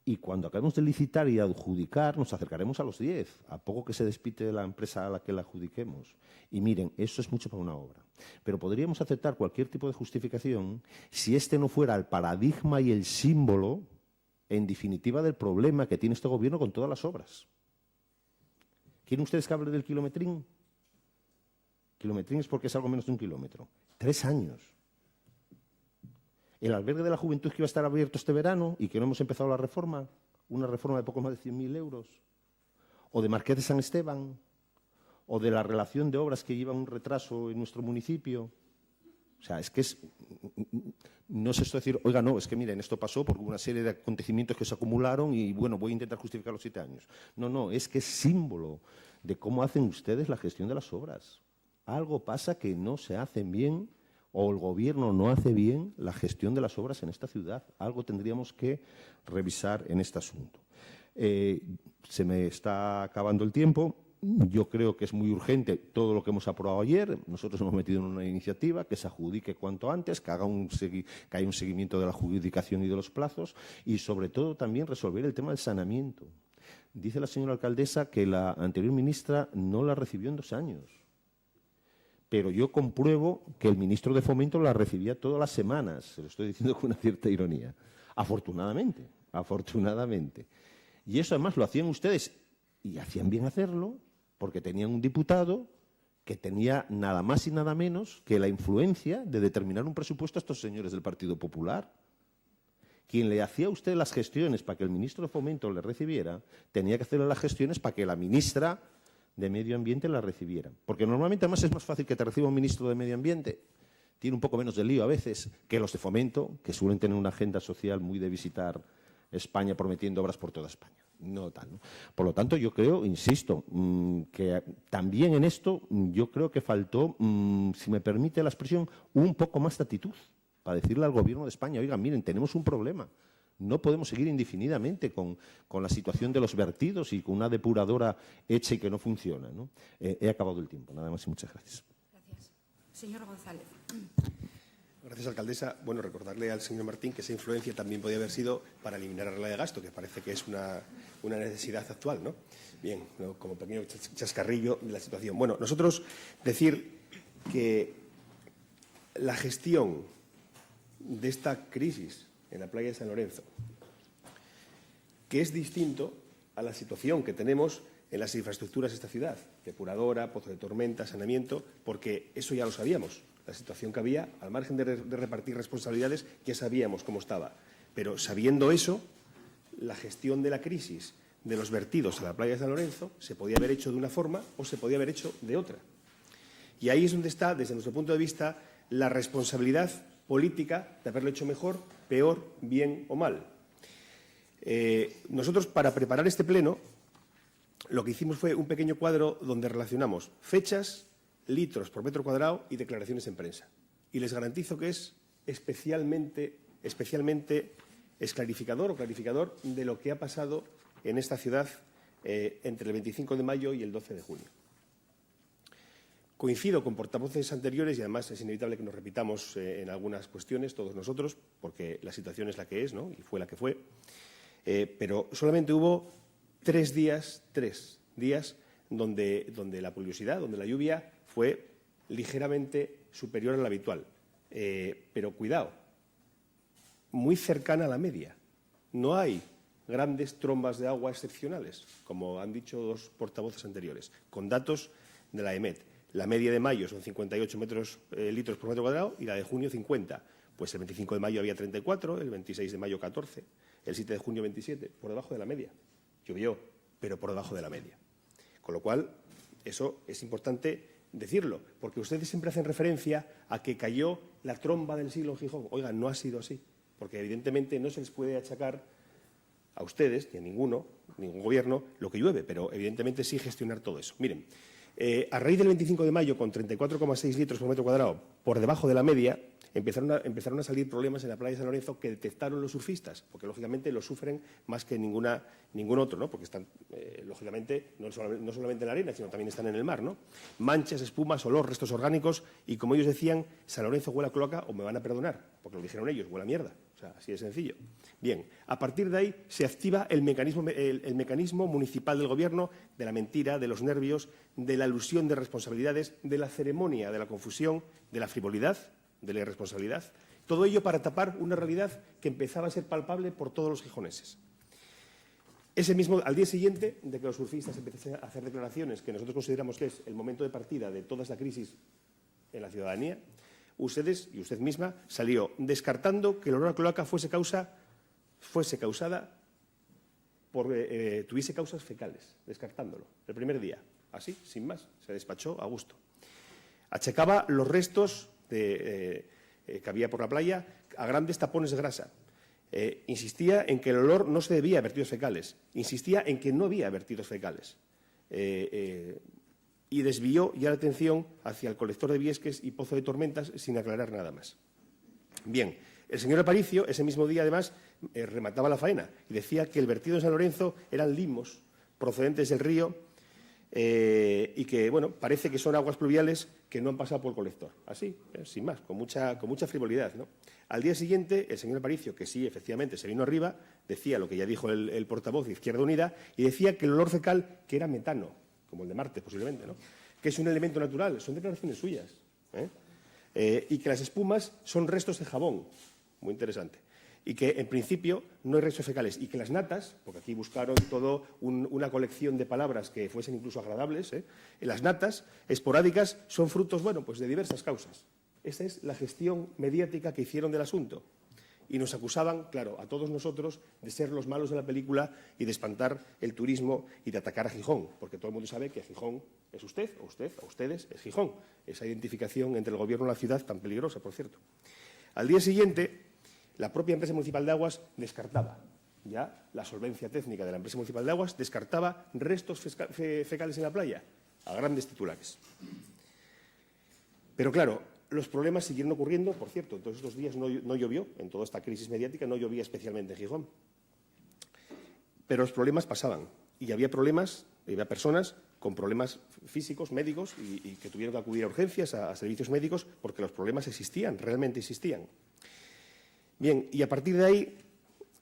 Speaker 5: Y cuando acabemos de licitar y adjudicar, nos acercaremos a los 10, a poco que se despite de la empresa a la que la adjudiquemos. Y miren, eso es mucho para una obra. Pero podríamos aceptar cualquier tipo de justificación si este no fuera el paradigma y el símbolo, en definitiva, del problema que tiene este Gobierno con todas las obras. ¿Quieren ustedes que hable del kilometrín? Kilometrín es porque es algo menos de 1 kilómetro. 3 años. El albergue de la juventud que iba a estar abierto este verano y que no hemos empezado la reforma, una reforma de poco más de 100.000 euros. O de Marqués de San Esteban, o de la relación de obras que lleva un retraso en nuestro municipio. O sea, es que no es esto decir, oiga, no, es que miren, esto pasó por una serie de acontecimientos que se acumularon y, bueno, voy a intentar justificar los 7 años. No, no, es que es símbolo de cómo hacen ustedes la gestión de las obras. Algo pasa que no se hacen bien o el Gobierno no hace bien la gestión de las obras en esta ciudad. Algo tendríamos que revisar en este asunto. Se me está acabando el tiempo. Yo creo que es muy urgente todo lo que hemos aprobado ayer. Nosotros hemos metido en una iniciativa que se adjudique cuanto antes, que haya un seguimiento de la adjudicación y de los plazos y, sobre todo, también resolver el tema del saneamiento. Dice la señora alcaldesa que la anterior ministra no la recibió en 2 años. Pero yo compruebo que el ministro de Fomento la recibía todas las semanas. Se lo estoy diciendo con una cierta ironía. Afortunadamente, afortunadamente. Y eso además lo hacían ustedes y hacían bien hacerlo porque tenían un diputado que tenía nada más y nada menos que la influencia de determinar un presupuesto a estos señores del Partido Popular. Quien le hacía a usted las gestiones para que el ministro de Fomento le recibiera, tenía que hacerle las gestiones para que la ministra de Medio Ambiente la recibiera. Porque normalmente además es más fácil que te reciba un ministro de Medio Ambiente, tiene un poco menos de lío a veces, que los de Fomento, que suelen tener una agenda social muy de visitar España prometiendo obras por toda España. No tal, ¿no? Por lo tanto, yo creo, insisto, que también en esto yo creo que faltó, si me permite la expresión, un poco más de actitud para decirle al Gobierno de España, oigan, miren, tenemos un problema. No podemos seguir indefinidamente con la situación de los vertidos y con una depuradora hecha y que no funciona, ¿no? He acabado el tiempo. Nada más y muchas gracias.
Speaker 1: Gracias. Señor González.
Speaker 6: Gracias, alcaldesa. Bueno, recordarle al señor Martín que esa influencia también podía haber sido para eliminar la regla de gasto, que parece que es una necesidad actual, ¿no? Bien, ¿no? Como pequeño chascarrillo de la situación. Bueno, nosotros decir que la gestión de esta crisis en la playa de San Lorenzo, que es distinto a la situación que tenemos en las infraestructuras de esta ciudad, depuradora, pozo de tormenta, saneamiento, porque eso ya lo sabíamos. La situación que había, al margen de repartir responsabilidades, ya sabíamos cómo estaba. Pero sabiendo eso, la gestión de la crisis de los vertidos a la playa de San Lorenzo se podía haber hecho de una forma o se podía haber hecho de otra. Y ahí es donde está, desde nuestro punto de vista, la responsabilidad política de haberlo hecho mejor, peor, bien o mal. Nosotros, para preparar este pleno, lo que hicimos fue un pequeño cuadro donde relacionamos fechas, litros por metro cuadrado y declaraciones en prensa. Y les garantizo que es especialmente esclarificador o clarificador de lo que ha pasado en esta ciudad entre el 25 de mayo y el 12 de junio. Coincido con portavoces anteriores y además es inevitable que nos repitamos en algunas cuestiones, todos nosotros, porque la situación es la que es, ¿no? Y fue la que fue. Pero solamente hubo 3 días donde la pluviosidad, donde la lluvia fue ligeramente superior a la habitual. Pero cuidado, muy cercana a la media. No hay grandes trombas de agua excepcionales, como han dicho 2 portavoces anteriores, con datos de la EMET. La media de mayo son 58 litros por metro cuadrado y la de junio 50. Pues el 25 de mayo había 34, el 26 de mayo 14, el 7 de junio 27, por debajo de la media. Llovió, pero por debajo de la media. Con lo cual, eso es importante decirlo, porque ustedes siempre hacen referencia a que cayó la tromba del siglo en Gijón. Oiga, no ha sido así, porque evidentemente no se les puede achacar a ustedes, ni a ningún gobierno, lo que llueve, pero evidentemente sí gestionar todo eso. Miren, a raíz del 25 de mayo, con 34,6 litros por metro cuadrado, por debajo de la media, empezaron a salir problemas en la playa de San Lorenzo que detectaron los surfistas, porque lógicamente lo sufren más que ningún otro, ¿no? Porque están, lógicamente, no solamente en la arena, sino también están en el mar, ¿no? Manchas, espumas, olor, restos orgánicos, y como ellos decían, San Lorenzo huele a cloaca, o me van a perdonar, porque lo dijeron ellos, huele a mierda. O sea, así de sencillo. Bien, a partir de ahí se activa el mecanismo municipal del Gobierno de la mentira, de los nervios, de la alusión de responsabilidades, de la ceremonia, de la confusión, de la frivolidad, de la irresponsabilidad. Todo ello para tapar una realidad que empezaba a ser palpable por todos los gijoneses. Al día siguiente de que los surfistas empezasen a hacer declaraciones que nosotros consideramos que es el momento de partida de toda esta crisis en la ciudadanía, ustedes y usted misma salió descartando que el olor a cloaca tuviese causas fecales, descartándolo, el primer día, así, sin más, se despachó a gusto. Achacaba los restos que había por la playa a grandes tapones de grasa. Insistía en que el olor no se debía a vertidos fecales, insistía en que no había vertidos fecales y desvió ya la atención hacia el colector de Viesques y Pozo de Tormentas sin aclarar nada más. Bien, el señor Aparicio ese mismo día además remataba la faena y decía que el vertido en San Lorenzo eran limos procedentes del río y que, bueno, parece que son aguas pluviales que no han pasado por el colector. Así, sin más, con mucha frivolidad, ¿no? Al día siguiente, el señor Aparicio, que sí, efectivamente, se vino arriba, decía lo que ya dijo el portavoz de Izquierda Unida y decía que el olor fecal, que era metano, como el de Marte posiblemente, ¿no?, que es un elemento natural, son declaraciones suyas, y que las espumas son restos de jabón, muy interesante, y que en principio no hay restos fecales, y que las natas, porque aquí buscaron toda una colección de palabras que fuesen incluso agradables, las natas esporádicas son frutos, bueno, pues de diversas causas. Esa es la gestión mediática que hicieron del asunto. Y nos acusaban, claro, a todos nosotros de ser los malos de la película y de espantar el turismo y de atacar a Gijón, porque todo el mundo sabe que Gijón es usted, o ustedes es Gijón. Esa identificación entre el Gobierno y la ciudad tan peligrosa, por cierto. Al día siguiente, la propia empresa municipal de aguas descartaba, ya la solvencia técnica de la empresa municipal de aguas descartaba restos fecales en la playa, a grandes titulares. Pero claro, los problemas siguieron ocurriendo, por cierto, en todos estos días no llovió, en toda esta crisis mediática no llovía especialmente en Gijón. Pero los problemas pasaban y había personas con problemas físicos, médicos, y que tuvieron que acudir a urgencias, a servicios médicos, porque los problemas existían, realmente existían. Bien, y a partir de ahí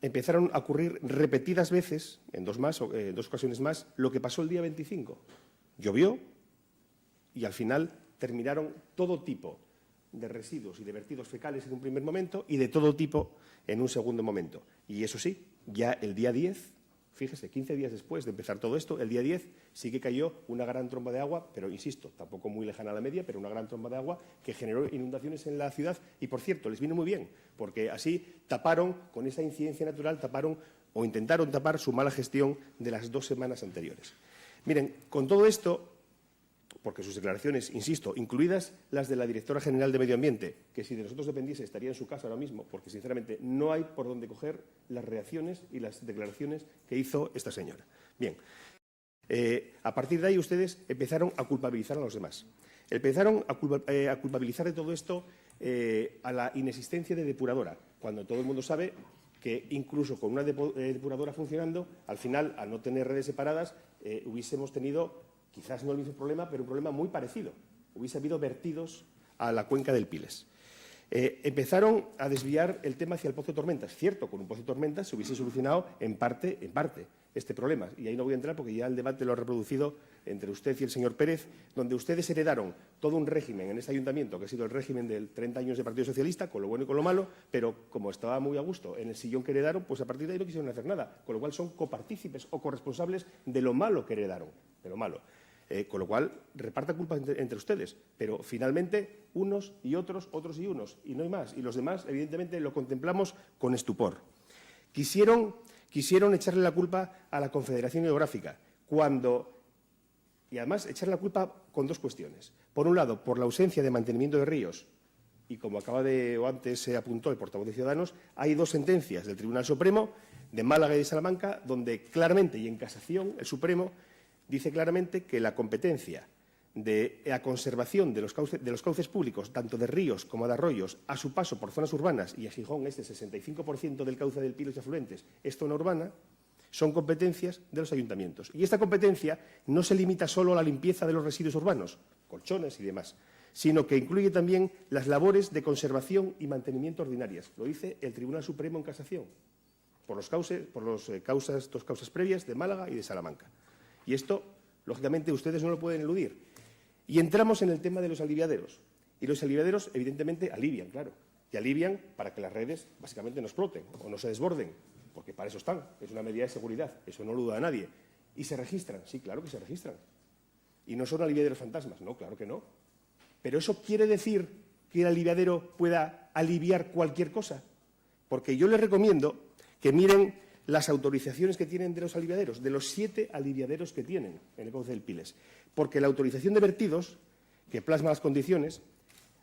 Speaker 6: empezaron a ocurrir repetidas veces, en dos ocasiones más, lo que pasó el día 25. Llovió y al final terminaron todo tipo de residuos y de vertidos fecales en un primer momento y de todo tipo en un segundo momento. Y eso sí, ya el día 10, fíjese, 15 días después de empezar todo esto, el día 10 sí que cayó una gran tromba de agua, pero insisto, tampoco muy lejana a la media, pero una gran tromba de agua que generó inundaciones en la ciudad y, por cierto, les vino muy bien, porque así taparon, con esa incidencia natural, o intentaron tapar su mala gestión de las 2 semanas anteriores. Miren, con todo esto, porque sus declaraciones, insisto, incluidas las de la directora general de Medio Ambiente, que si de nosotros dependiese estaría en su casa ahora mismo, porque sinceramente no hay por dónde coger las reacciones y las declaraciones que hizo esta señora. Bien, a partir de ahí ustedes empezaron a culpabilizar a los demás. Empezaron a culpabilizar de todo esto a la inexistencia de depuradora, cuando todo el mundo sabe que incluso con una depuradora funcionando, al final, al no tener redes separadas, hubiésemos tenido quizás no el mismo problema, pero un problema muy parecido. Hubiese habido vertidos a la cuenca del Piles. Empezaron a desviar el tema hacia el Pozo de Tormentas. Cierto, con un Pozo de Tormentas se hubiese solucionado en parte este problema. Y ahí no voy a entrar porque ya el debate lo ha reproducido entre usted y el señor Pérez, donde ustedes heredaron todo un régimen en este ayuntamiento, que ha sido el régimen de 30 años de Partido Socialista, con lo bueno y con lo malo, pero como estaba muy a gusto en el sillón que heredaron, pues a partir de ahí no quisieron hacer nada, con lo cual son copartícipes o corresponsables de lo malo que heredaron, de lo malo. Con lo cual, reparta culpa entre ustedes, pero finalmente unos y otros, otros y unos, y no hay más. Y los demás, evidentemente, lo contemplamos con estupor. Quisieron echarle la culpa a la Confederación Hidrográfica, y además echarle la culpa con 2 cuestiones. Por un lado, por la ausencia de mantenimiento de ríos, y como antes se apuntó el portavoz de Ciudadanos, hay 2 sentencias del Tribunal Supremo, de Málaga y de Salamanca, donde claramente, y en casación, el Supremo dice claramente que la competencia de la conservación de los cauces públicos, tanto de ríos como de arroyos, a su paso por zonas urbanas, y a Gijón es el 65% del cauce del Piles y afluentes, es zona urbana, son competencias de los ayuntamientos. Y esta competencia no se limita solo a la limpieza de los residuos urbanos, colchones y demás, sino que incluye también las labores de conservación y mantenimiento ordinarias. Lo dice el Tribunal Supremo en casación, por dos causas previas de Málaga y de Salamanca. Y esto, lógicamente, ustedes no lo pueden eludir. Y entramos en el tema de los aliviaderos. Y los aliviaderos, evidentemente, alivian, claro. Y alivian para que las redes, básicamente, no exploten o no se desborden. porque para eso están, es una medida de seguridad, eso no lo duda nadie. ¿Y se registran? Sí, claro que se registran. ¿Y no son aliviaderos fantasmas? No, claro que no. ¿Pero eso quiere decir que el aliviadero pueda aliviar cualquier cosa? Porque yo les recomiendo que miren las autorizaciones que tienen de los aliviaderos, de los 7 aliviaderos que tienen en el cauce del Piles. Porque la autorización de vertidos, que plasma las condiciones,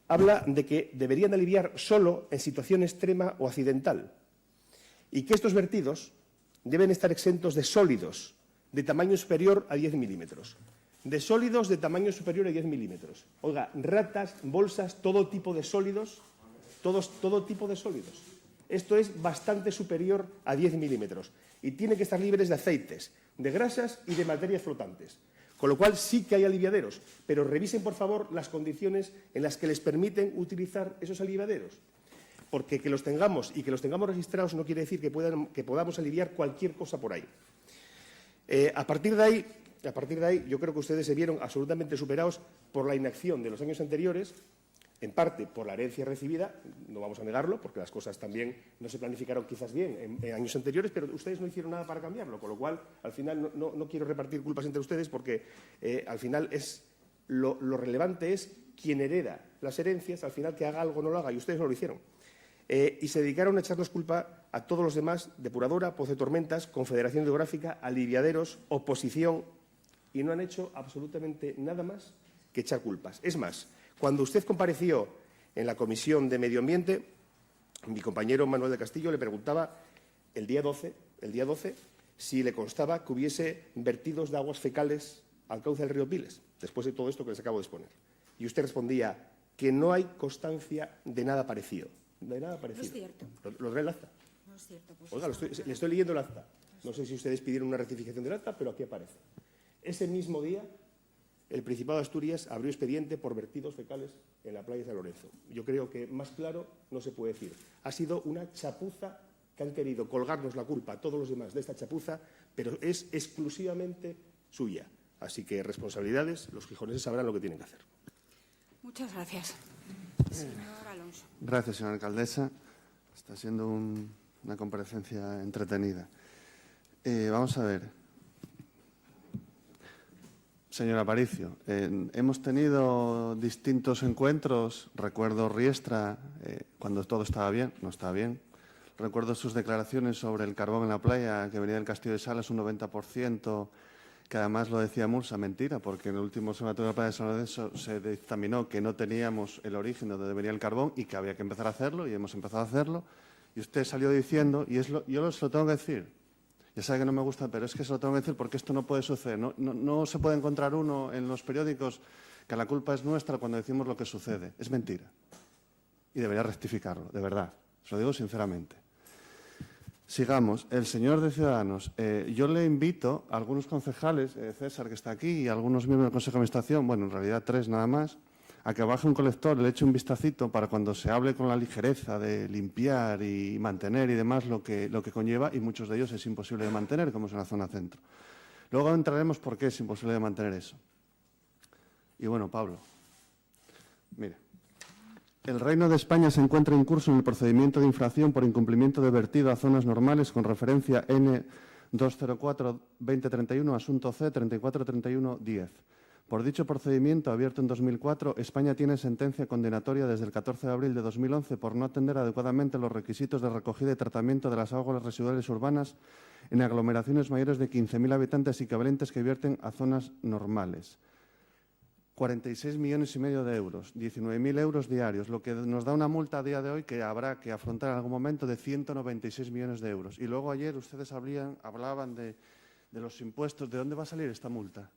Speaker 6: habla de que deberían aliviar solo en situación extrema o accidental y que estos vertidos deben estar exentos de sólidos de tamaño superior a 10 milímetros. De sólidos de tamaño superior a 10 milímetros. Oiga, ratas, bolsas, todo tipo de sólidos, todo tipo de sólidos. Esto es bastante superior a 10 milímetros y tiene que estar libres de aceites, de grasas y de materias flotantes. Con lo cual sí que hay aliviaderos, pero revisen, por favor, las condiciones en las que les permiten utilizar esos aliviaderos. Porque que los tengamos y que los tengamos registrados no quiere decir que podamos aliviar cualquier cosa por ahí. A partir de ahí, yo creo que ustedes se vieron absolutamente superados por la inacción de los años anteriores, en parte por la herencia recibida, no vamos a negarlo, porque las cosas también no se planificaron quizás bien en años anteriores, pero ustedes no hicieron nada para cambiarlo, con lo cual, al final, no quiero repartir culpas entre ustedes, porque al final lo relevante es quien hereda las herencias, al final que haga algo o no lo haga, y ustedes no lo hicieron. Y se dedicaron a echarnos culpa a todos los demás, depuradora, Pozo de Tormentas, Confederación Hidrográfica, aliviaderos, oposición, y no han hecho absolutamente nada más que echar culpas. Es más, cuando usted compareció en la Comisión de Medio Ambiente, mi compañero Manuel de Castillo le preguntaba el día 12 si le constaba que hubiese vertidos de aguas fecales al cauce del río Piles, después de todo esto que les acabo de exponer. Y usted respondía que no hay constancia de nada parecido. De nada parecido.
Speaker 1: No es cierto.
Speaker 6: ¿Lo trae el acta?
Speaker 1: No es cierto. Pues
Speaker 6: Oiga, le estoy leyendo el acta. No sé si ustedes pidieron una rectificación del acta, pero aquí aparece. Ese mismo día, el Principado de Asturias abrió expediente por vertidos fecales en la playa de San Lorenzo. Yo creo que más claro no se puede decir. Ha sido una chapuza que han querido colgarnos la culpa a todos los demás de esta chapuza, pero es exclusivamente suya. Así que responsabilidades, los gijoneses sabrán lo que tienen que hacer.
Speaker 1: Muchas gracias. Señor Alonso.
Speaker 7: Gracias, señora alcaldesa. Está siendo una comparecencia entretenida. Vamos a ver. Señor Aparicio, hemos tenido distintos encuentros. Recuerdo Riestra, cuando todo estaba bien, no estaba bien. Recuerdo sus declaraciones sobre el carbón en la playa, que venía del Castillo de Salas, un 90%, que además lo decía Mursa, mentira, porque en el último observatorio de la playa de San Lorenzo se dictaminó que no teníamos el origen de donde venía el carbón y que había que empezar a hacerlo, y hemos empezado a hacerlo. Y usted salió diciendo, y yo se lo tengo que decir, ya sabe que no me gusta, pero es que se lo tengo que decir porque esto no puede suceder. No se puede encontrar uno en los periódicos que la culpa es nuestra cuando decimos lo que sucede. Es mentira. Y debería rectificarlo, de verdad. Se lo digo sinceramente. Sigamos. El señor de Ciudadanos, yo le invito a algunos concejales, César, que está aquí, y a algunos miembros del Consejo de Administración, bueno, en realidad 3 nada más, a que baje un colector, le eche un vistacito para cuando se hable con la ligereza de limpiar y mantener y demás lo que conlleva, y muchos de ellos es imposible de mantener, como es en la zona centro. Luego entraremos por qué es imposible de mantener eso. Y bueno, Pablo, mire. El Reino de España se encuentra en curso en el procedimiento de infracción por incumplimiento de vertido a zonas normales con referencia N204-2031, asunto C 3431-10. Por dicho procedimiento, abierto en 2004, España tiene sentencia condenatoria desde el 14 de abril de 2011 por no atender adecuadamente los requisitos de recogida y tratamiento de las aguas residuales urbanas en aglomeraciones mayores de 15.000 habitantes equivalentes que vierten a zonas normales. 46,5 millones de euros, 19.000 euros diarios, lo que nos da una multa a día de hoy que habrá que afrontar en algún momento de 196 millones de euros. Y luego ayer ustedes hablaban de los impuestos. ¿De dónde va a salir esta multa?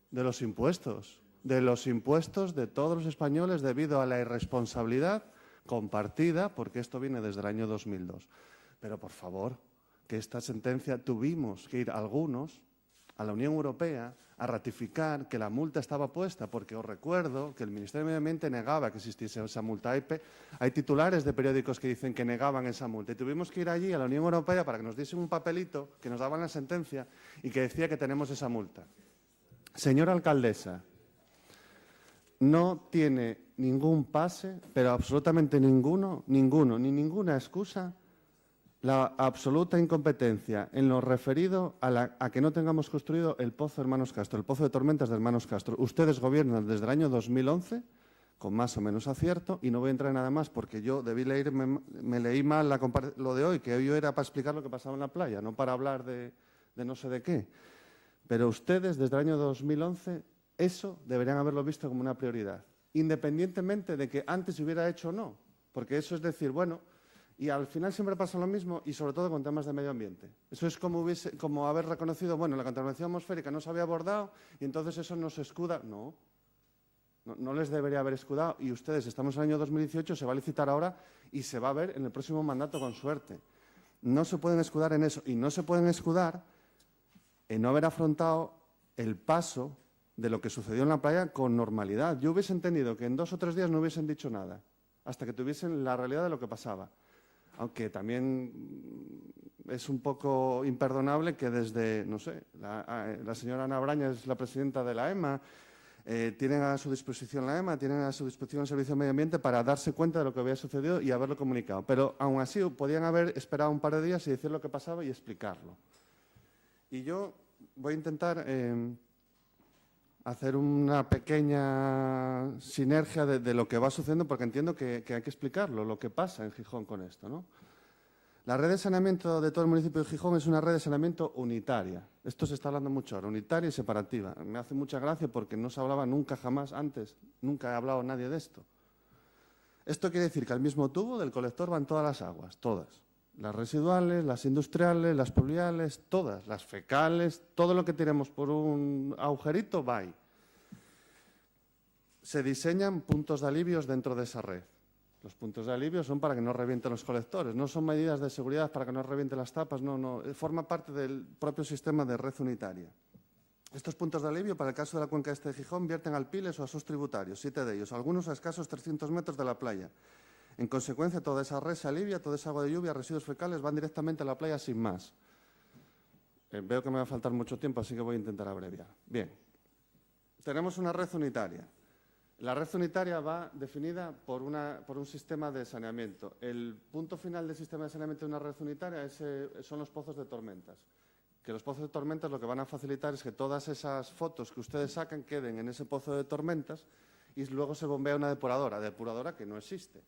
Speaker 7: De los impuestos de todos los españoles debido a la irresponsabilidad compartida, porque esto viene desde el año 2002. Pero, por favor, que esta sentencia tuvimos que ir algunos a la Unión Europea a ratificar que la multa estaba puesta, porque os recuerdo que el Ministerio de Medio Ambiente negaba que existiese esa multa. Hay titulares de periódicos que dicen que negaban esa multa. Y tuvimos que ir allí a la Unión Europea para que nos diesen un papelito que nos daban la sentencia y que decía que tenemos esa multa. Señora alcaldesa, no tiene ningún pase, pero absolutamente ninguno, ni ninguna excusa, la absoluta incompetencia en lo referido a que no tengamos construido el pozo Hermanos Castro, el pozo de tormentas de Hermanos Castro. Ustedes gobiernan desde el año 2011, con más o menos acierto, y no voy a entrar en nada más porque yo debí leerme, me leí mal lo de hoy, que hoy era para explicar lo que pasaba en la playa, no para hablar de no sé de qué. Pero ustedes desde el año 2011 eso deberían haberlo visto como una prioridad, independientemente de que antes se hubiera hecho o no, porque eso es decir, bueno, y al final siempre pasa lo mismo y sobre todo con temas de medio ambiente. Eso es como haber reconocido, bueno, la contaminación atmosférica no se había abordado y entonces eso nos escuda. No les debería haber escudado. Y ustedes, estamos en el año 2018, se va a licitar ahora y se va a ver en el próximo mandato con suerte. No se pueden escudar en eso y no se pueden escudar en no haber afrontado el paso de lo que sucedió en la playa con normalidad. Yo hubiese entendido que en 2 o 3 días no hubiesen dicho nada, hasta que tuviesen la realidad de lo que pasaba. Aunque también es un poco imperdonable que desde, no sé, la señora Ana Braña es la presidenta de la EMA, tienen a su disposición la EMA, tienen a su disposición el Servicio de Medio Ambiente para darse cuenta de lo que había sucedido y haberlo comunicado. Pero aún así podían haber esperado un par de días y decir lo que pasaba y explicarlo. Y yo voy a intentar hacer una pequeña sinergia de lo que va sucediendo, porque entiendo que hay que explicarlo, lo que pasa en Gijón con esto, ¿no? La red de saneamiento de todo el municipio de Gijón es una red de saneamiento unitaria. Esto se está hablando mucho ahora, unitaria y separativa. Me hace mucha gracia porque no se hablaba nunca jamás antes, nunca ha hablado nadie de esto. Esto quiere decir que al mismo tubo del colector van todas las aguas, todas. Las residuales, las industriales, las pluviales, todas, las fecales, todo lo que tiremos por un agujerito va ahí. Se diseñan puntos de alivios dentro de esa red. Los puntos de alivio son para que no revienten los colectores, no son medidas de seguridad para que no revienten las tapas, no, forma parte del propio sistema de red unitaria. Estos puntos de alivio, para el caso de la cuenca este de Gijón, vierten al Piles o a sus tributarios, 7 de ellos, algunos a escasos 300 metros de la playa. En consecuencia, toda esa red se alivia, toda esa agua de lluvia, residuos fecales van directamente a la playa sin más. Veo que me va a faltar mucho tiempo, así que voy a intentar abreviar. Bien, tenemos una red unitaria. La red unitaria va definida por un sistema de saneamiento. El punto final del sistema de saneamiento de una red unitaria son los pozos de tormentas. Que los pozos de tormentas lo que van a facilitar es que todas esas fotos que ustedes sacan queden en ese pozo de tormentas y luego se bombea una depuradora que no existe.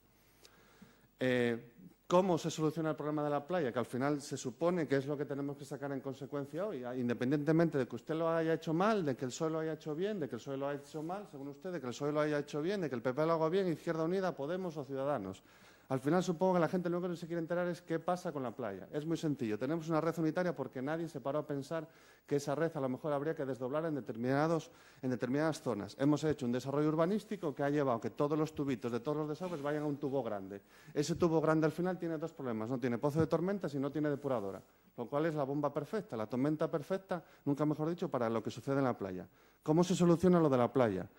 Speaker 7: ¿Cómo se soluciona el problema de la playa? Que al final se supone que es lo que tenemos que sacar en consecuencia hoy, independientemente de que usted lo haya hecho mal, de que el PSOE lo haya hecho bien, de que el PSOE lo haya hecho mal, según usted, de que el PSOE lo haya hecho bien, de que el PP lo haga bien, Izquierda Unida, Podemos o Ciudadanos. Al final supongo que la gente lo único que se quiere enterar es qué pasa con la playa. Es muy sencillo. Tenemos una red unitaria porque nadie se paró a pensar que esa red a lo mejor habría que desdoblar en determinadas zonas. Hemos hecho un desarrollo urbanístico que ha llevado que todos los tubitos de todos los desagües vayan a un tubo grande. Ese tubo grande al final tiene 2 problemas. No tiene pozo de tormentas y no tiene depuradora, lo cual es la bomba perfecta, la tormenta perfecta, nunca mejor dicho, para lo que sucede en la playa. ¿Cómo se soluciona lo de la playa?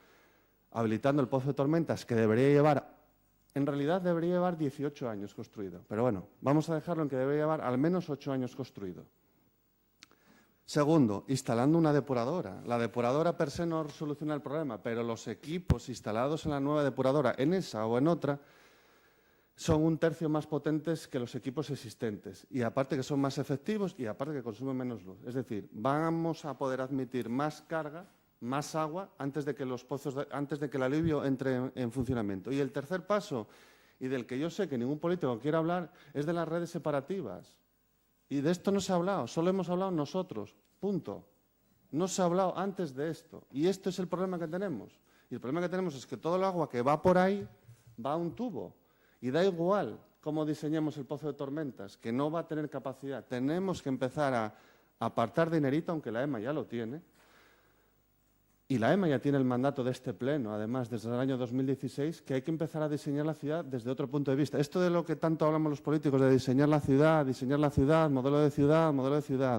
Speaker 7: Habilitando el pozo de tormentas, que en realidad debería llevar 18 años construido. Pero bueno, vamos a dejarlo en que debería llevar al menos 8 años construido. Segundo, instalando una depuradora. La depuradora per se no soluciona el problema, pero los equipos instalados en la nueva depuradora, en esa o en otra, son 1/3 más potentes que los equipos existentes. Y aparte que son más efectivos y aparte que consumen menos luz. Es decir, vamos a poder admitir más carga, más agua, antes de que el alivio entre en funcionamiento. Y el tercer paso, y del que yo sé que ningún político quiere hablar, es de las redes separativas. Y de esto no se ha hablado, solo hemos hablado nosotros, punto. No se ha hablado antes de esto. Y este es el problema que tenemos. Y el problema que tenemos es que todo el agua que va por ahí va a un tubo. Y da igual cómo diseñemos el pozo de tormentas, que no va a tener capacidad. Tenemos que empezar a apartar dinerito, aunque la EMA ya lo tiene. Y la EMA ya tiene el mandato de este pleno, además, desde el año 2016, que hay que empezar a diseñar la ciudad desde otro punto de vista. Esto de lo que tanto hablamos los políticos, de diseñar la ciudad, modelo de ciudad.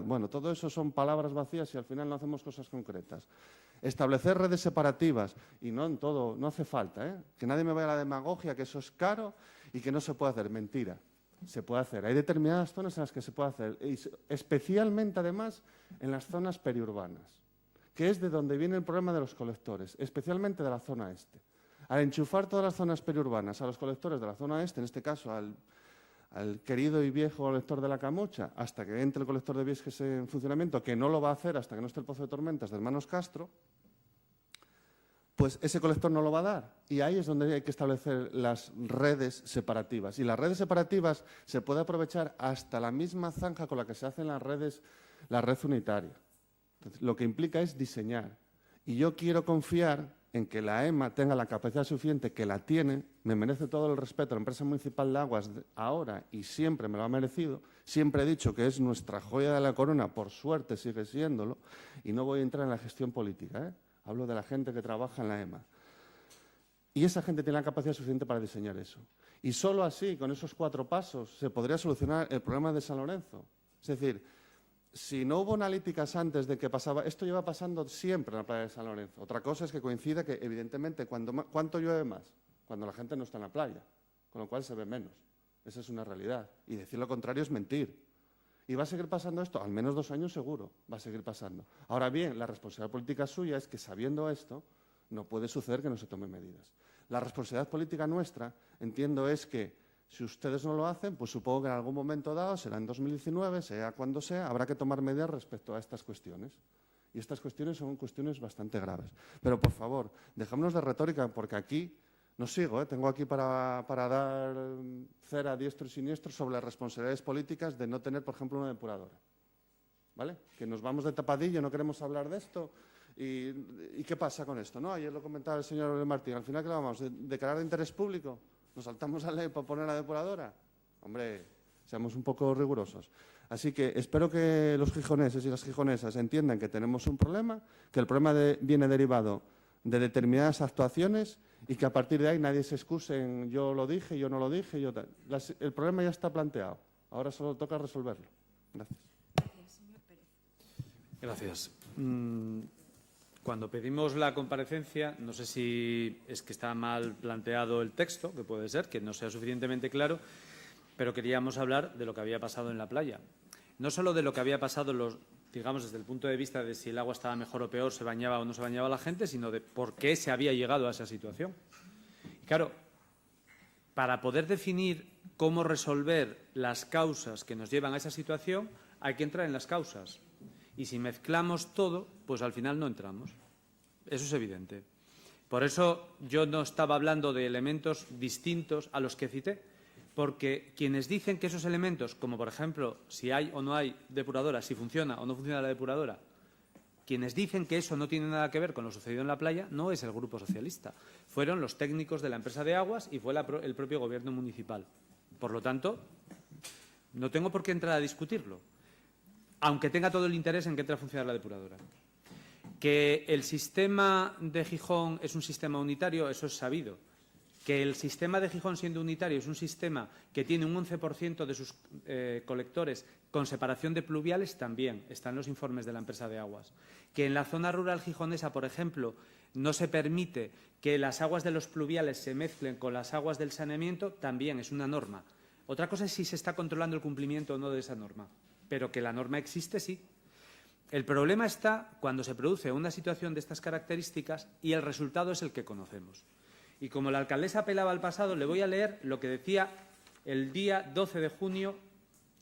Speaker 7: Bueno, todo eso son palabras vacías y al final no hacemos cosas concretas. Establecer redes separativas, y no en todo, no hace falta, que nadie me vaya a la demagogia, que eso es caro y que no se puede hacer. Mentira, se puede hacer. Hay determinadas zonas en las que se puede hacer, y especialmente, además, en las zonas periurbanas, que es de donde viene el problema de los colectores, especialmente de la zona este. Al enchufar todas las zonas periurbanas a los colectores de la zona este, en este caso al al querido y viejo colector de la Camocha hasta que entre el colector de Viesques en funcionamiento, que no lo va a hacer hasta que no esté el Pozo de Tormentas de Hermanos Castro, pues ese colector no lo va a dar. Y ahí es donde hay que establecer las redes separativas. Y las redes separativas se puede aprovechar hasta la misma zanja con la que se hacen las redes, la red unitaria. Entonces, lo que implica es diseñar. Y yo quiero confiar en que la EMA tenga la capacidad suficiente, que la tiene, me merece todo el respeto. La empresa municipal de aguas ahora y siempre me lo ha merecido. Siempre he dicho que es nuestra joya de la corona, por suerte sigue siéndolo, y no voy a entrar en la gestión política, ¿eh? Hablo de la gente que trabaja en la EMA. Y esa gente tiene la capacidad suficiente para diseñar eso. Y solo así, con esos 4 pasos, se podría solucionar el problema de San Lorenzo. Es decir, si no hubo analíticas antes de que pasaba, esto lleva pasando siempre en la playa de San Lorenzo. Otra cosa es que coincide que, evidentemente, ¿cuánto llueve más? Cuando la gente no está en la playa, con lo cual se ve menos. Esa es una realidad. Y decir lo contrario es mentir. ¿Y va a seguir pasando esto? Al menos 2 años seguro va a seguir pasando. Ahora bien, la responsabilidad política suya es que, sabiendo esto, no puede suceder que no se tomen medidas. La responsabilidad política nuestra, entiendo, es que si ustedes no lo hacen, pues supongo que en algún momento dado, será en 2019, sea cuando sea, habrá que tomar medidas respecto a estas cuestiones. Y estas cuestiones son cuestiones bastante graves. Pero, por favor, dejémonos de retórica, porque aquí no sigo, tengo aquí para dar cera a diestro y siniestro sobre las responsabilidades políticas de no tener, por ejemplo, una depuradora. ¿Vale? Que nos vamos de tapadillo, no queremos hablar de esto. ¿Y qué pasa con esto? ¿No? Ayer lo comentaba el señor Martín. Al final, ¿qué vamos? ¿Declarar de interés público? ¿Nos saltamos a la ley para poner la depuradora? Hombre, seamos un poco rigurosos. Así que espero que los gijoneses y las gijonesas entiendan que tenemos un problema, que el problema viene derivado de determinadas actuaciones y que a partir de ahí nadie se excuse en yo lo dije, yo no lo dije. El problema ya está planteado. Ahora solo toca resolverlo. Gracias.
Speaker 1: Gracias, señor Pérez.
Speaker 3: Gracias. Cuando pedimos la comparecencia, no sé si es que está mal planteado el texto, que puede ser, que no sea suficientemente claro, pero queríamos hablar de lo que había pasado en la playa. No solo de lo que había pasado, digamos, desde el punto de vista de si el agua estaba mejor o peor, se bañaba o no se bañaba la gente, sino de por qué se había llegado a esa situación. Y claro, para poder definir cómo resolver las causas que nos llevan a esa situación, hay que entrar en las causas. Y si mezclamos todo, pues al final no entramos. Eso es evidente. Por eso yo no estaba hablando de elementos distintos a los que cité, porque quienes dicen que esos elementos, como por ejemplo si hay o no hay depuradora, si funciona o no funciona la depuradora, quienes dicen que eso no tiene nada que ver con lo sucedido en la playa no es el Grupo Socialista. Fueron los técnicos de la empresa de aguas y fue el propio Gobierno municipal. Por lo tanto, no tengo por qué entrar a discutirlo, aunque tenga todo el interés en que entre a funcionar la depuradora. Que el sistema de Gijón es un sistema unitario, eso es sabido. Que el sistema de Gijón, siendo unitario, es un sistema que tiene un 11% de sus colectores con separación de pluviales, también están los informes de la empresa de aguas. Que en la zona rural gijonesa, por ejemplo, no se permite que las aguas de los pluviales se mezclen con las aguas del saneamiento, también es una norma. Otra cosa es si se está controlando el cumplimiento o no de esa norma, pero que la norma existe, sí. El problema está cuando se produce una situación de estas características y el resultado es el que conocemos. Y como la alcaldesa apelaba al pasado, le voy a leer lo que decía el día 12 de junio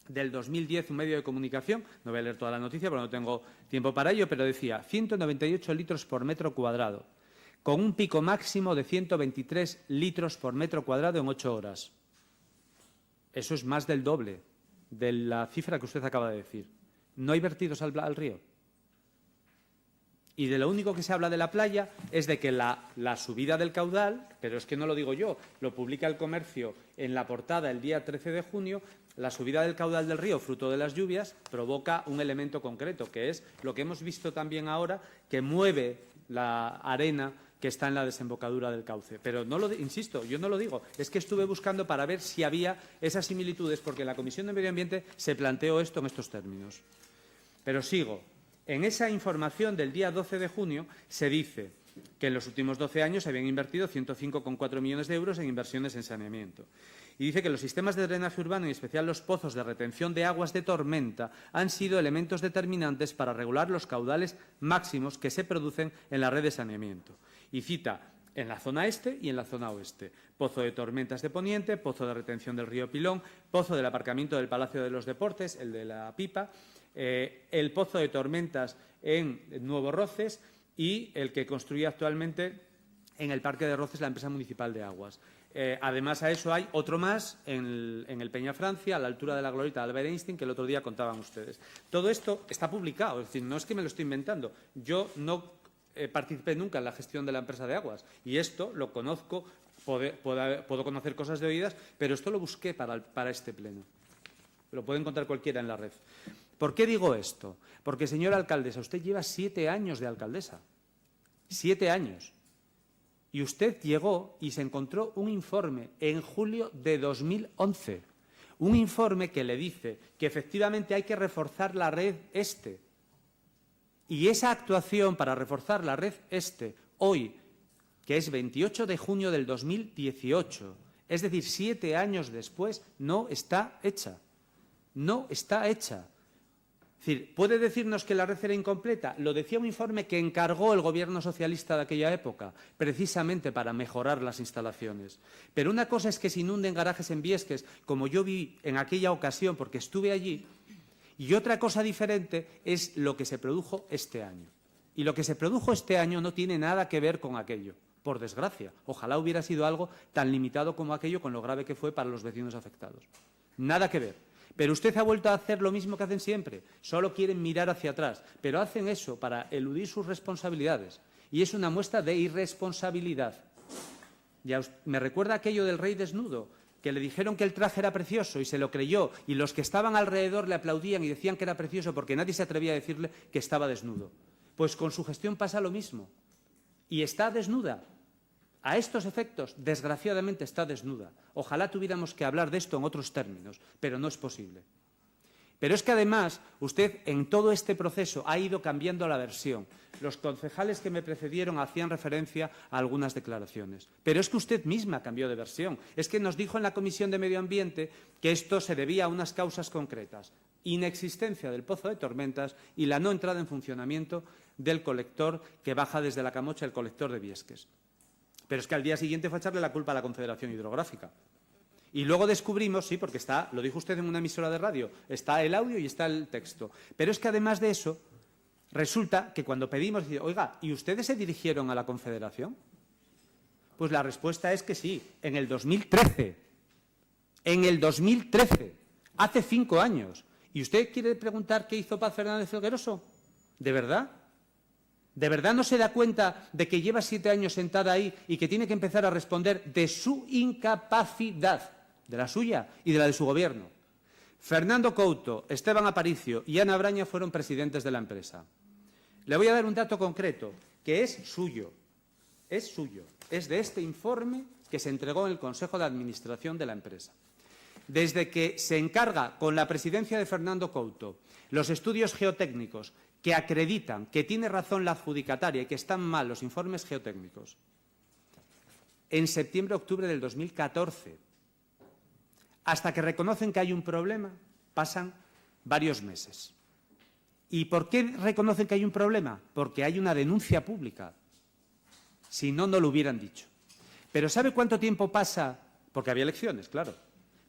Speaker 3: del 2010 un medio de comunicación. No voy a leer toda la noticia porque no tengo tiempo para ello, pero decía 198 litros por metro cuadrado, con un pico máximo de 123 litros por metro cuadrado en 8 horas. Eso es más del doble de la cifra que usted acaba de decir. No hay vertidos al río. Y de lo único que se habla de la playa es de que la subida del caudal, pero es que no lo digo yo, lo publica El Comercio en la portada el día 13 de junio, la subida del caudal del río, fruto de las lluvias, provoca un elemento concreto, que es lo que hemos visto también ahora, que mueve la arena que está en la desembocadura del cauce. Pero, insisto, yo no lo digo, es que estuve buscando para ver si había esas similitudes, porque en la Comisión de Medio Ambiente se planteó esto en estos términos. Pero sigo. En esa información del día 12 de junio se dice que en los últimos 12 años se habían invertido 105,4 millones de euros en inversiones en saneamiento. Y dice que los sistemas de drenaje urbano, en especial los pozos de retención de aguas de tormenta, han sido elementos determinantes para regular los caudales máximos que se producen en la red de saneamiento. Y cita en la zona este y en la zona oeste. Pozo de Tormentas de Poniente, pozo de retención del río Pilón, pozo del aparcamiento del Palacio de los Deportes, el de la Pipa, el pozo de Tormentas en Nuevo Roces y el que construye actualmente en el Parque de Roces la empresa municipal de aguas. Además a eso hay otro más en el Peñafrancia, a la altura de la glorieta de Albert Einstein, que el otro día contaban ustedes. Todo esto está publicado, es decir, no es que me lo estoy inventando. Yo no participé nunca en la gestión de la empresa de aguas y esto lo conozco, puedo conocer cosas de oídas, pero esto lo busqué para este pleno. Lo puede encontrar cualquiera en la red. ¿Por qué digo esto? Porque, señora alcaldesa, usted lleva 7 años de alcaldesa. 7 años. Y usted llegó y se encontró un informe en julio de 2011. Un informe que le dice que efectivamente hay que reforzar la red este. Y esa actuación para reforzar la red este, hoy, que es 28 de junio del 2018, es decir, 7 años después, no está hecha. No está hecha. Es decir, ¿puede decirnos que la red era incompleta? Lo decía un informe que encargó el Gobierno socialista de aquella época, precisamente para mejorar las instalaciones. Pero una cosa es que se inunden garajes en Biesques, como yo vi en aquella ocasión, porque estuve allí, y otra cosa diferente es lo que se produjo este año. Y lo que se produjo este año no tiene nada que ver con aquello, por desgracia. Ojalá hubiera sido algo tan limitado como aquello, con lo grave que fue para los vecinos afectados. Nada que ver. Pero usted ha vuelto a hacer lo mismo que hacen siempre. Solo quieren mirar hacia atrás. Pero hacen eso para eludir sus responsabilidades. Y es una muestra de irresponsabilidad. Ya me recuerda aquello del rey desnudo, que le dijeron que el traje era precioso y se lo creyó. Y los que estaban alrededor le aplaudían y decían que era precioso porque nadie se atrevía a decirle que estaba desnudo. Pues con su gestión pasa lo mismo. Y está desnuda. A estos efectos, desgraciadamente, está desnuda. Ojalá tuviéramos que hablar de esto en otros términos, pero no es posible. Pero es que, además, usted en todo este proceso ha ido cambiando la versión. Los concejales que me precedieron hacían referencia a algunas declaraciones. Pero es que usted misma cambió de versión. Es que nos dijo en la Comisión de Medio Ambiente que esto se debía a unas causas concretas. Inexistencia del Pozo de Tormentas y la no entrada en funcionamiento del colector que baja desde la Camocha, el colector de Biesques. Pero es que al día siguiente fue a echarle la culpa a la Confederación Hidrográfica. Y luego descubrimos, sí, porque está, lo dijo usted en una emisora de radio, está el audio y está el texto. Pero es que además de eso, resulta que cuando pedimos, oiga, ¿y ustedes se dirigieron a la Confederación? Pues la respuesta es que sí, en el 2013. En el 2013, hace 5 años. ¿Y usted quiere preguntar qué hizo Paz Fernández Felgueroso? ¿De verdad? ¿De verdad no se da cuenta de que lleva 7 años sentada ahí y que tiene que empezar a responder de su incapacidad, de la suya y de la de su gobierno? Fernando Couto, Esteban Aparicio y Ana Braña fueron presidentes de la empresa. Le voy a dar un dato concreto, que es suyo. Es suyo. Es de este informe que se entregó en el Consejo de Administración de la empresa. Desde que se encarga, con la presidencia de Fernando Couto, los estudios geotécnicos que acreditan que tiene razón la adjudicataria y que están mal los informes geotécnicos, en septiembre-octubre del 2014, hasta que reconocen que hay un problema, pasan varios meses. ¿Y por qué reconocen que hay un problema? Porque hay una denuncia pública. Si no, no lo hubieran dicho. Pero ¿sabe cuánto tiempo pasa? Porque había elecciones, claro.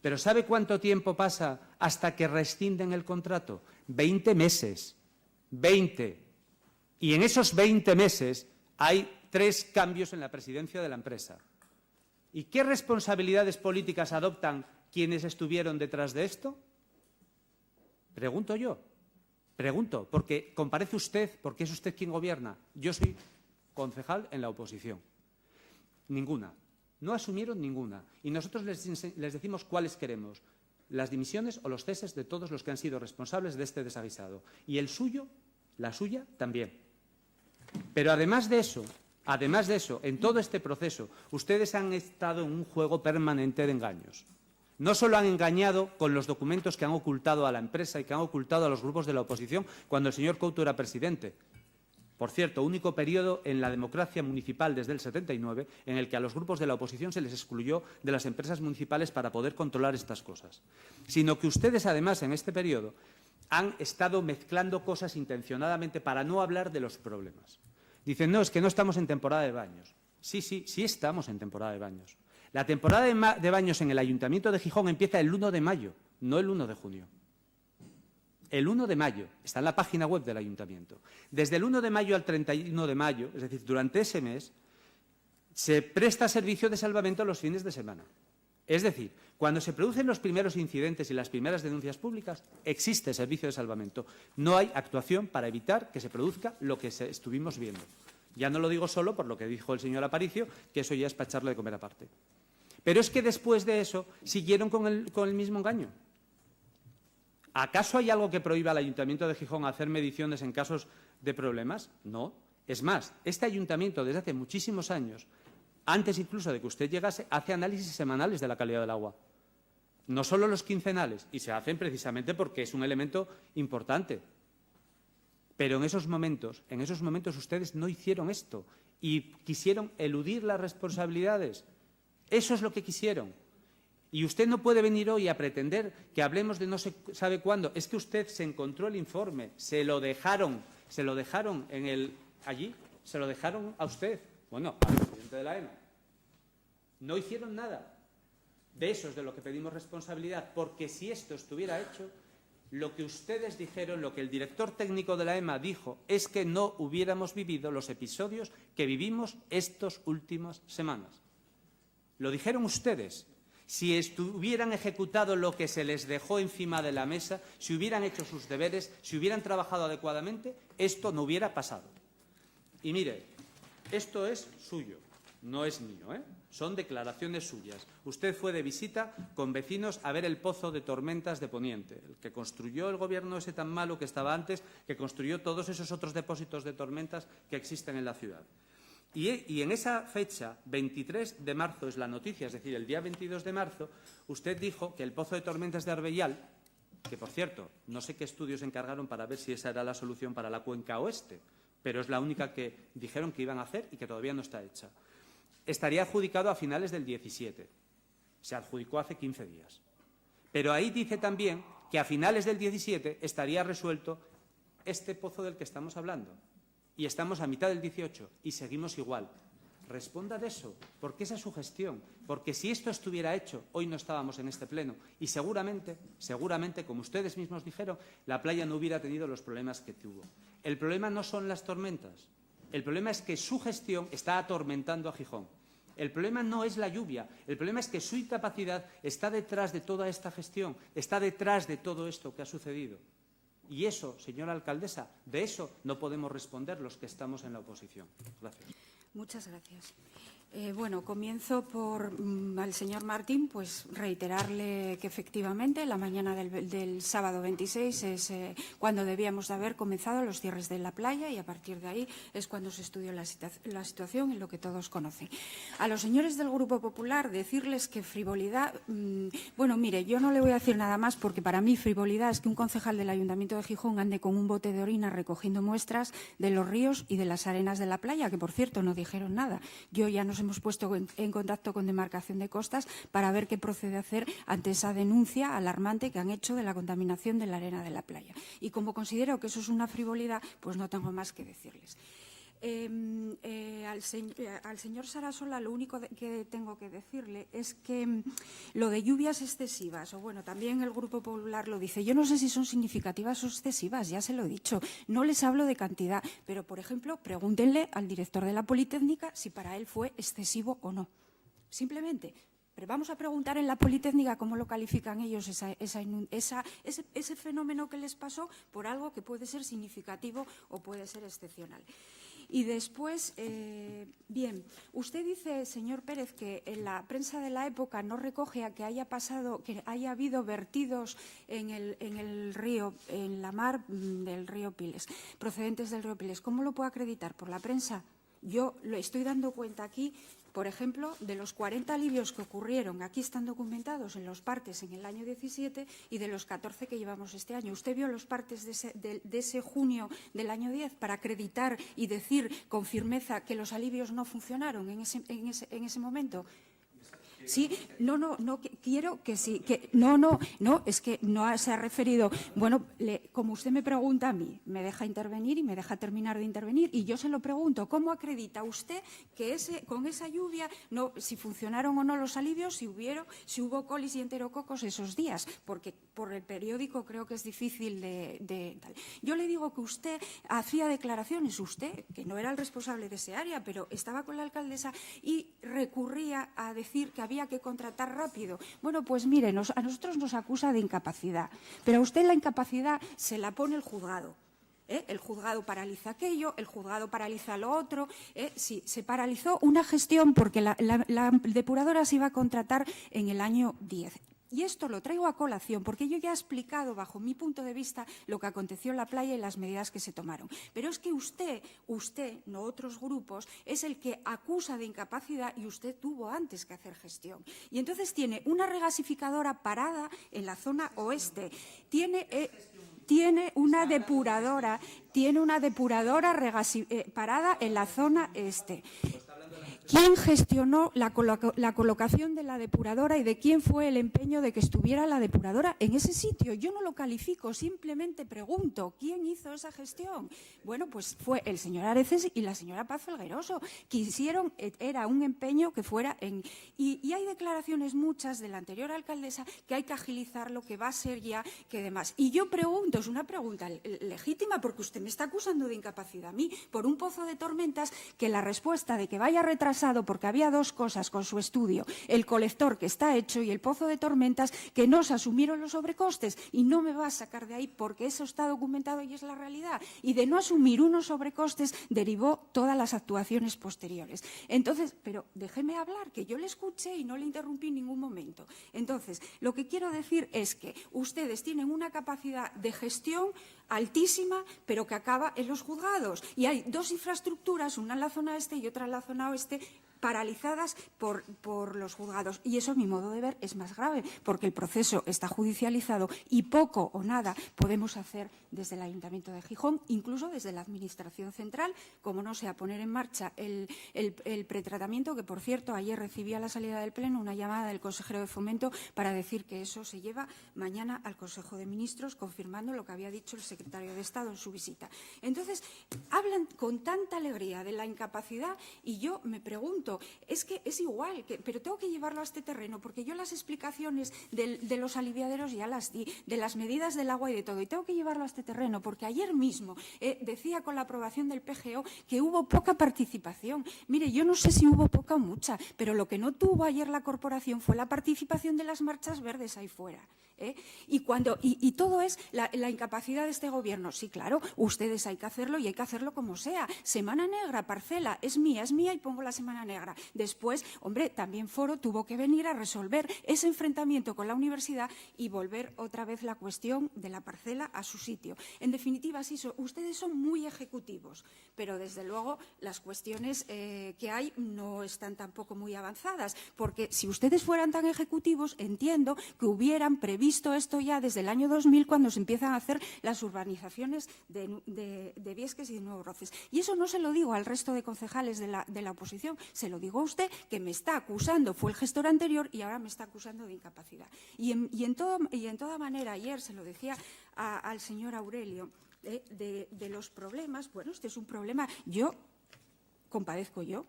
Speaker 3: Pero ¿sabe cuánto tiempo pasa hasta que rescinden el contrato? 20 meses. 20. Y en esos 20 meses hay 3 cambios en la presidencia de la empresa. ¿Y qué responsabilidades políticas adoptan quienes estuvieron detrás de esto? Pregunto yo. Pregunto, porque comparece usted, porque es usted quien gobierna. Yo soy concejal en la oposición. Ninguna. No asumieron ninguna. Y nosotros les decimos cuáles queremos. Las dimisiones o los ceses de todos los que han sido responsables de este desaguisado. Y el suyo, la suya, también. Pero además de eso, en todo este proceso, ustedes han estado en un juego permanente de engaños. No solo han engañado con los documentos que han ocultado a la empresa y que han ocultado a los grupos de la oposición cuando el señor Couto era presidente. Por cierto, único periodo en la democracia municipal desde el 79 en el que a los grupos de la oposición se les excluyó de las empresas municipales para poder controlar estas cosas. Sino que ustedes, además, en este periodo, han estado mezclando cosas intencionadamente para no hablar de los problemas. Dicen, no, es que no estamos en temporada de baños. Sí, estamos en temporada de baños. La temporada de baños en el Ayuntamiento de Gijón empieza el 1 de mayo, no el 1 de junio. El 1 de mayo, está en la página web del Ayuntamiento. Desde el 1 de mayo al 31 de mayo, es decir, durante ese mes, se presta servicio de salvamento los fines de semana. Es decir, cuando se producen los primeros incidentes y las primeras denuncias públicas, existe servicio de salvamento. No hay actuación para evitar que se produzca lo que estuvimos viendo. Ya no lo digo solo por lo que dijo el señor Aparicio, que eso ya es para echarle de comer aparte. Pero es que después de eso siguieron con el mismo engaño. ¿Acaso hay algo que prohíba al Ayuntamiento de Gijón hacer mediciones en casos de problemas? No. Es más, este Ayuntamiento desde hace muchísimos años, antes incluso de que usted llegase, hace análisis semanales de la calidad del agua. No solo los quincenales, y se hacen precisamente porque es un elemento importante. Pero en esos momentos ustedes no hicieron esto y quisieron eludir las responsabilidades. Eso es lo que quisieron. Y usted no puede venir hoy a pretender que hablemos de no se sabe cuándo. Es que usted se encontró el informe, se lo dejaron allí, se lo dejaron a usted. Bueno, al presidente de la EMA. No hicieron nada. De eso es de lo que pedimos responsabilidad, porque si esto estuviera hecho, lo que ustedes dijeron, lo que el director técnico de la EMA dijo, es que no hubiéramos vivido los episodios que vivimos estas últimas semanas. Lo dijeron ustedes. Si hubieran ejecutado lo que se les dejó encima de la mesa, si hubieran hecho sus deberes, si hubieran trabajado adecuadamente, esto no hubiera pasado. Y mire, esto es suyo, no es mío, ¿eh? Son declaraciones suyas. Usted fue de visita con vecinos a ver el pozo de tormentas de Poniente, el que construyó el gobierno ese tan malo que estaba antes, que construyó todos esos otros depósitos de tormentas que existen en la ciudad. Y en esa fecha, 23 de marzo es la noticia, es decir, el día 22 de marzo, usted dijo que el pozo de tormentas de Arbellal, que por cierto, no sé qué estudios encargaron para ver si esa era la solución para la cuenca oeste, pero es la única que dijeron que iban a hacer y que todavía no está hecha, estaría adjudicado a finales del 17. Se adjudicó hace 15 días. Pero ahí dice también que a finales del 17 estaría resuelto este pozo del que estamos hablando. Y estamos a mitad del 18 y seguimos igual. Responda de eso, porque esa es su gestión. Porque si esto estuviera hecho, hoy no estábamos en este pleno. Y seguramente, como ustedes mismos dijeron, la playa no hubiera tenido los problemas que tuvo. El problema no son las tormentas. El problema es que su gestión está atormentando a Gijón. El problema no es la lluvia. El problema es que su incapacidad está detrás de toda esta gestión, está detrás de todo esto que ha sucedido. Y eso, señora alcaldesa, de eso no podemos responder los que estamos en la oposición. Gracias.
Speaker 1: Muchas gracias. Bueno, comienzo por al señor Martín, pues reiterarle que efectivamente la mañana del sábado 26 es cuando debíamos de haber comenzado los cierres de la playa y a partir de ahí es cuando se estudió la situación y lo que todos conocen. A los señores del Grupo Popular decirles que frivolidad, bueno, mire, yo no le voy a decir nada más porque para mí frivolidad es que un concejal del Ayuntamiento de Gijón ande con un bote de orina recogiendo muestras de los ríos y de las arenas de la playa, que por cierto no dijeron nada. Yo ya nos hemos puesto en contacto con Demarcación de Costas para ver qué procede a hacer ante esa denuncia alarmante que han hecho de la contaminación de la arena de la playa. Y como considero que eso es una frivolidad, pues no tengo más que decirles. Al señor Sarasola lo único que tengo que decirle es que lo de lluvias excesivas, o bueno, también el Grupo Popular lo dice, yo no sé si son significativas o excesivas, ya se lo he dicho, no les hablo de cantidad, pero por ejemplo, pregúntenle al director de la Politécnica si para él fue excesivo o no, simplemente. Pero vamos a preguntar en la Politécnica cómo lo califican ellos ese fenómeno que les pasó por algo que puede ser significativo o puede ser excepcional. Y después, bien, usted dice, señor Pérez, que en la prensa de la época no recoge a que haya habido vertidos en el río, en la mar del río Piles, procedentes del río Piles. ¿Cómo lo puedo acreditar? ¿Por la prensa? Yo lo estoy dando cuenta aquí, por ejemplo, de los 40 alivios que ocurrieron, aquí están documentados en los partes en el año 17 y de los 14 que llevamos este año. ¿Usted vio los partes de ese junio del año 10 para acreditar y decir con firmeza que los alivios no funcionaron en ese momento? Sí, quiero que sí, es que no se ha referido, bueno, como usted me pregunta a mí, me deja intervenir y me deja terminar de intervenir, y yo se lo pregunto, ¿cómo acredita usted que con esa lluvia, si funcionaron o no los alivios, si hubo colis y enterococos esos días? Porque por el periódico creo que es difícil de tal. Yo le digo que usted hacía declaraciones, usted, que no era el responsable de ese área, pero estaba con la alcaldesa y recurría a decir que había que contratar rápido. Bueno, pues mire, a nosotros nos acusa de incapacidad, pero a usted la incapacidad se la pone el juzgado. El juzgado paraliza aquello, el juzgado paraliza lo otro. Sí, se paralizó una gestión porque la depuradora se iba a contratar en el año 10. Y esto lo traigo a colación porque yo ya he explicado, bajo mi punto de vista, lo que aconteció en la playa y las medidas que se tomaron. Pero es que usted, no otros grupos, es el que acusa de incapacidad y usted tuvo antes que hacer gestión. Y entonces tiene una regasificadora parada en la zona oeste. Tiene una depuradora parada en la zona este. ¿Quién gestionó la colocación de la depuradora y de quién fue el empeño de que estuviera la depuradora en ese sitio? Yo no lo califico, simplemente pregunto, ¿quién hizo esa gestión? Bueno, pues fue el señor Areces y la señora Paz Felgueroso. Quisieron, era un empeño que fuera en... Y hay declaraciones muchas de la anterior alcaldesa que hay que agilizarlo, que va a ser ya, que demás. Y yo pregunto, es una pregunta legítima, porque usted me está acusando de incapacidad a mí por un pozo de tormentas que la respuesta de que vaya retrasado porque había dos cosas con su estudio, el colector que está hecho y el pozo de tormentas, que no se asumieron los sobrecostes, y no me va a sacar de ahí porque eso está documentado y es la realidad, y de no asumir unos sobrecostes derivó todas las actuaciones posteriores. Entonces, pero déjeme hablar, que yo le escuché y no le interrumpí en ningún momento. Entonces, lo que quiero decir es que ustedes tienen una capacidad de gestión altísima, pero que acaba en los juzgados. Y hay dos infraestructuras, una en la zona este y otra en la zona oeste, paralizadas por los juzgados. Y eso, a mi modo de ver, es más grave, porque el proceso está judicializado y poco o nada podemos hacer desde el Ayuntamiento de Gijón, incluso desde la Administración central, como no sea poner en marcha el pretratamiento, que, por cierto, ayer recibí a la salida del Pleno una llamada del consejero de Fomento para decir que eso se lleva mañana al Consejo de Ministros, confirmando lo que había dicho el secretario de Estado en su visita. Entonces, hablan con tanta alegría de la incapacidad y yo me pregunto, es que es igual, pero tengo que llevarlo a este terreno, porque yo las explicaciones de los aliviaderos ya las di, de las medidas del agua y de todo, y tengo que llevarlo a este terreno, porque ayer mismo decía con la aprobación del PGO que hubo poca participación. Mire, yo no sé si hubo poca o mucha, pero lo que no tuvo ayer la corporación fue la participación de las marchas verdes ahí fuera. Y todo es la incapacidad de este gobierno. Sí, claro, ustedes hay que hacerlo y hay que hacerlo como sea. Semana negra, parcela, es mía y pongo la semana negra. Después, hombre, también Foro tuvo que venir a resolver ese enfrentamiento con la universidad y volver otra vez la cuestión de la parcela a su sitio. En definitiva, sí, ustedes son muy ejecutivos, pero desde luego las cuestiones que hay no están tampoco muy avanzadas, porque si ustedes fueran tan ejecutivos, entiendo que hubieran previsto esto ya desde el año 2000, cuando se empiezan a hacer las urbanizaciones de Viesques y de Nuevo Roces. Y eso no se lo digo al resto de concejales de la oposición, se lo digo a usted, que me está acusando, fue el gestor anterior y ahora me está acusando de incapacidad. Y en toda manera, ayer se lo decía al señor Aurelio, de los problemas, bueno, este es un problema, yo compadezco yo.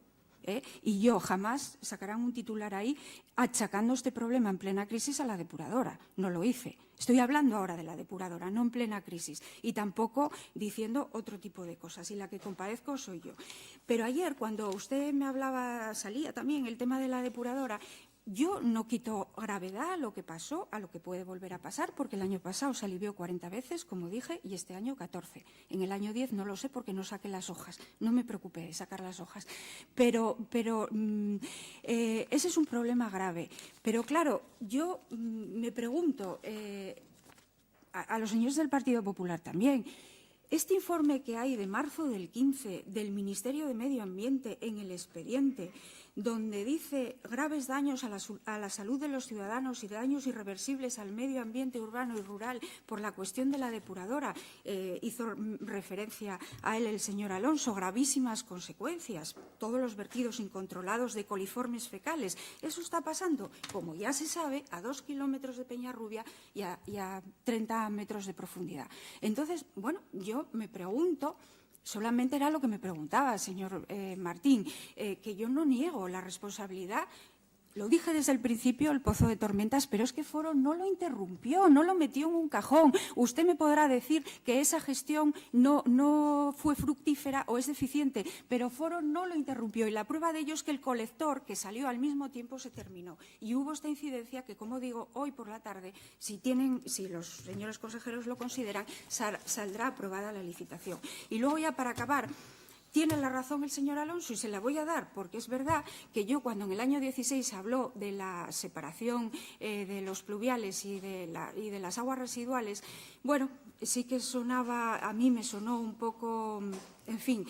Speaker 1: Y yo jamás sacarán un titular ahí achacando este problema en plena crisis a la depuradora. No lo hice. Estoy hablando ahora de la depuradora, no en plena crisis. Y tampoco diciendo otro tipo de cosas. Y la que compadezco soy yo. Pero ayer, cuando usted me hablaba, salía también el tema de la depuradora, yo no quito gravedad a lo que pasó, a lo que puede volver a pasar, porque el año pasado se alivió 40 veces, como dije, y este año 14. En el año 10 no lo sé porque no saqué las hojas. No me preocupé de sacar las hojas. Pero ese es un problema grave. Pero claro, yo me pregunto, a los señores del Partido Popular también, este informe que hay de marzo del 15 del Ministerio de Medio Ambiente en el expediente, donde dice graves daños a la salud de los ciudadanos y daños irreversibles al medio ambiente urbano y rural por la cuestión de la depuradora, hizo referencia a él el señor Alonso, gravísimas consecuencias, todos los vertidos incontrolados de coliformes fecales. Eso está pasando, como ya se sabe, a 2 kilómetros de Peñarrubia y a 30 metros de profundidad. Entonces, bueno, yo me pregunto, solamente era lo que me preguntaba, señor Martín, que yo no niego la responsabilidad. Lo dije desde el principio, el Pozo de Tormentas, pero es que Foro no lo interrumpió, no lo metió en un cajón. Usted me podrá decir que esa gestión no fue fructífera o es deficiente, pero Foro no lo interrumpió. Y la prueba de ello es que el colector, que salió al mismo tiempo, se terminó. Y hubo esta incidencia que, como digo, hoy por la tarde, si los señores consejeros lo consideran, saldrá aprobada la licitación. Y luego, ya para acabar, tiene la razón el señor Alonso y se la voy a dar, porque es verdad que yo, cuando en el año 16 se habló de la separación de los pluviales y de las aguas residuales, bueno, sí que sonaba, a mí me sonó un poco, en fin,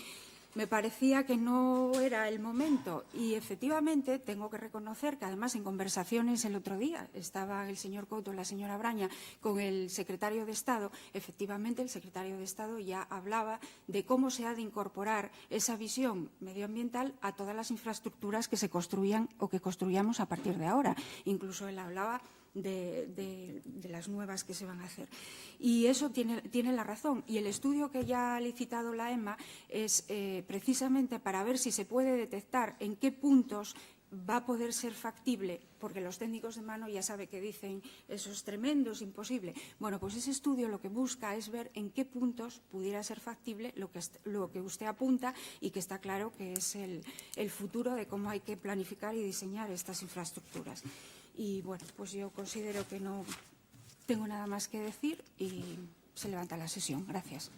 Speaker 1: me parecía que no era el momento. Y efectivamente tengo que reconocer que, además, en conversaciones el otro día estaba el señor Couto, la señora Braña, con el secretario de Estado. Efectivamente, el secretario de Estado ya hablaba de cómo se ha de incorporar esa visión medioambiental a todas las infraestructuras que se construían o que construyamos a partir de ahora. Incluso él hablaba de las nuevas que se van a hacer. Y eso tiene la razón. Y el estudio que ya ha licitado la EMA es precisamente para ver si se puede detectar en qué puntos va a poder ser factible, porque los técnicos de mano ya sabe que dicen eso es tremendo, es imposible. Bueno, pues ese estudio lo que busca es ver en qué puntos pudiera ser factible lo que usted apunta, y que está claro que es el futuro de cómo hay que planificar y diseñar estas infraestructuras. Y bueno, pues yo considero que no tengo nada más que decir y se levanta la sesión. Gracias.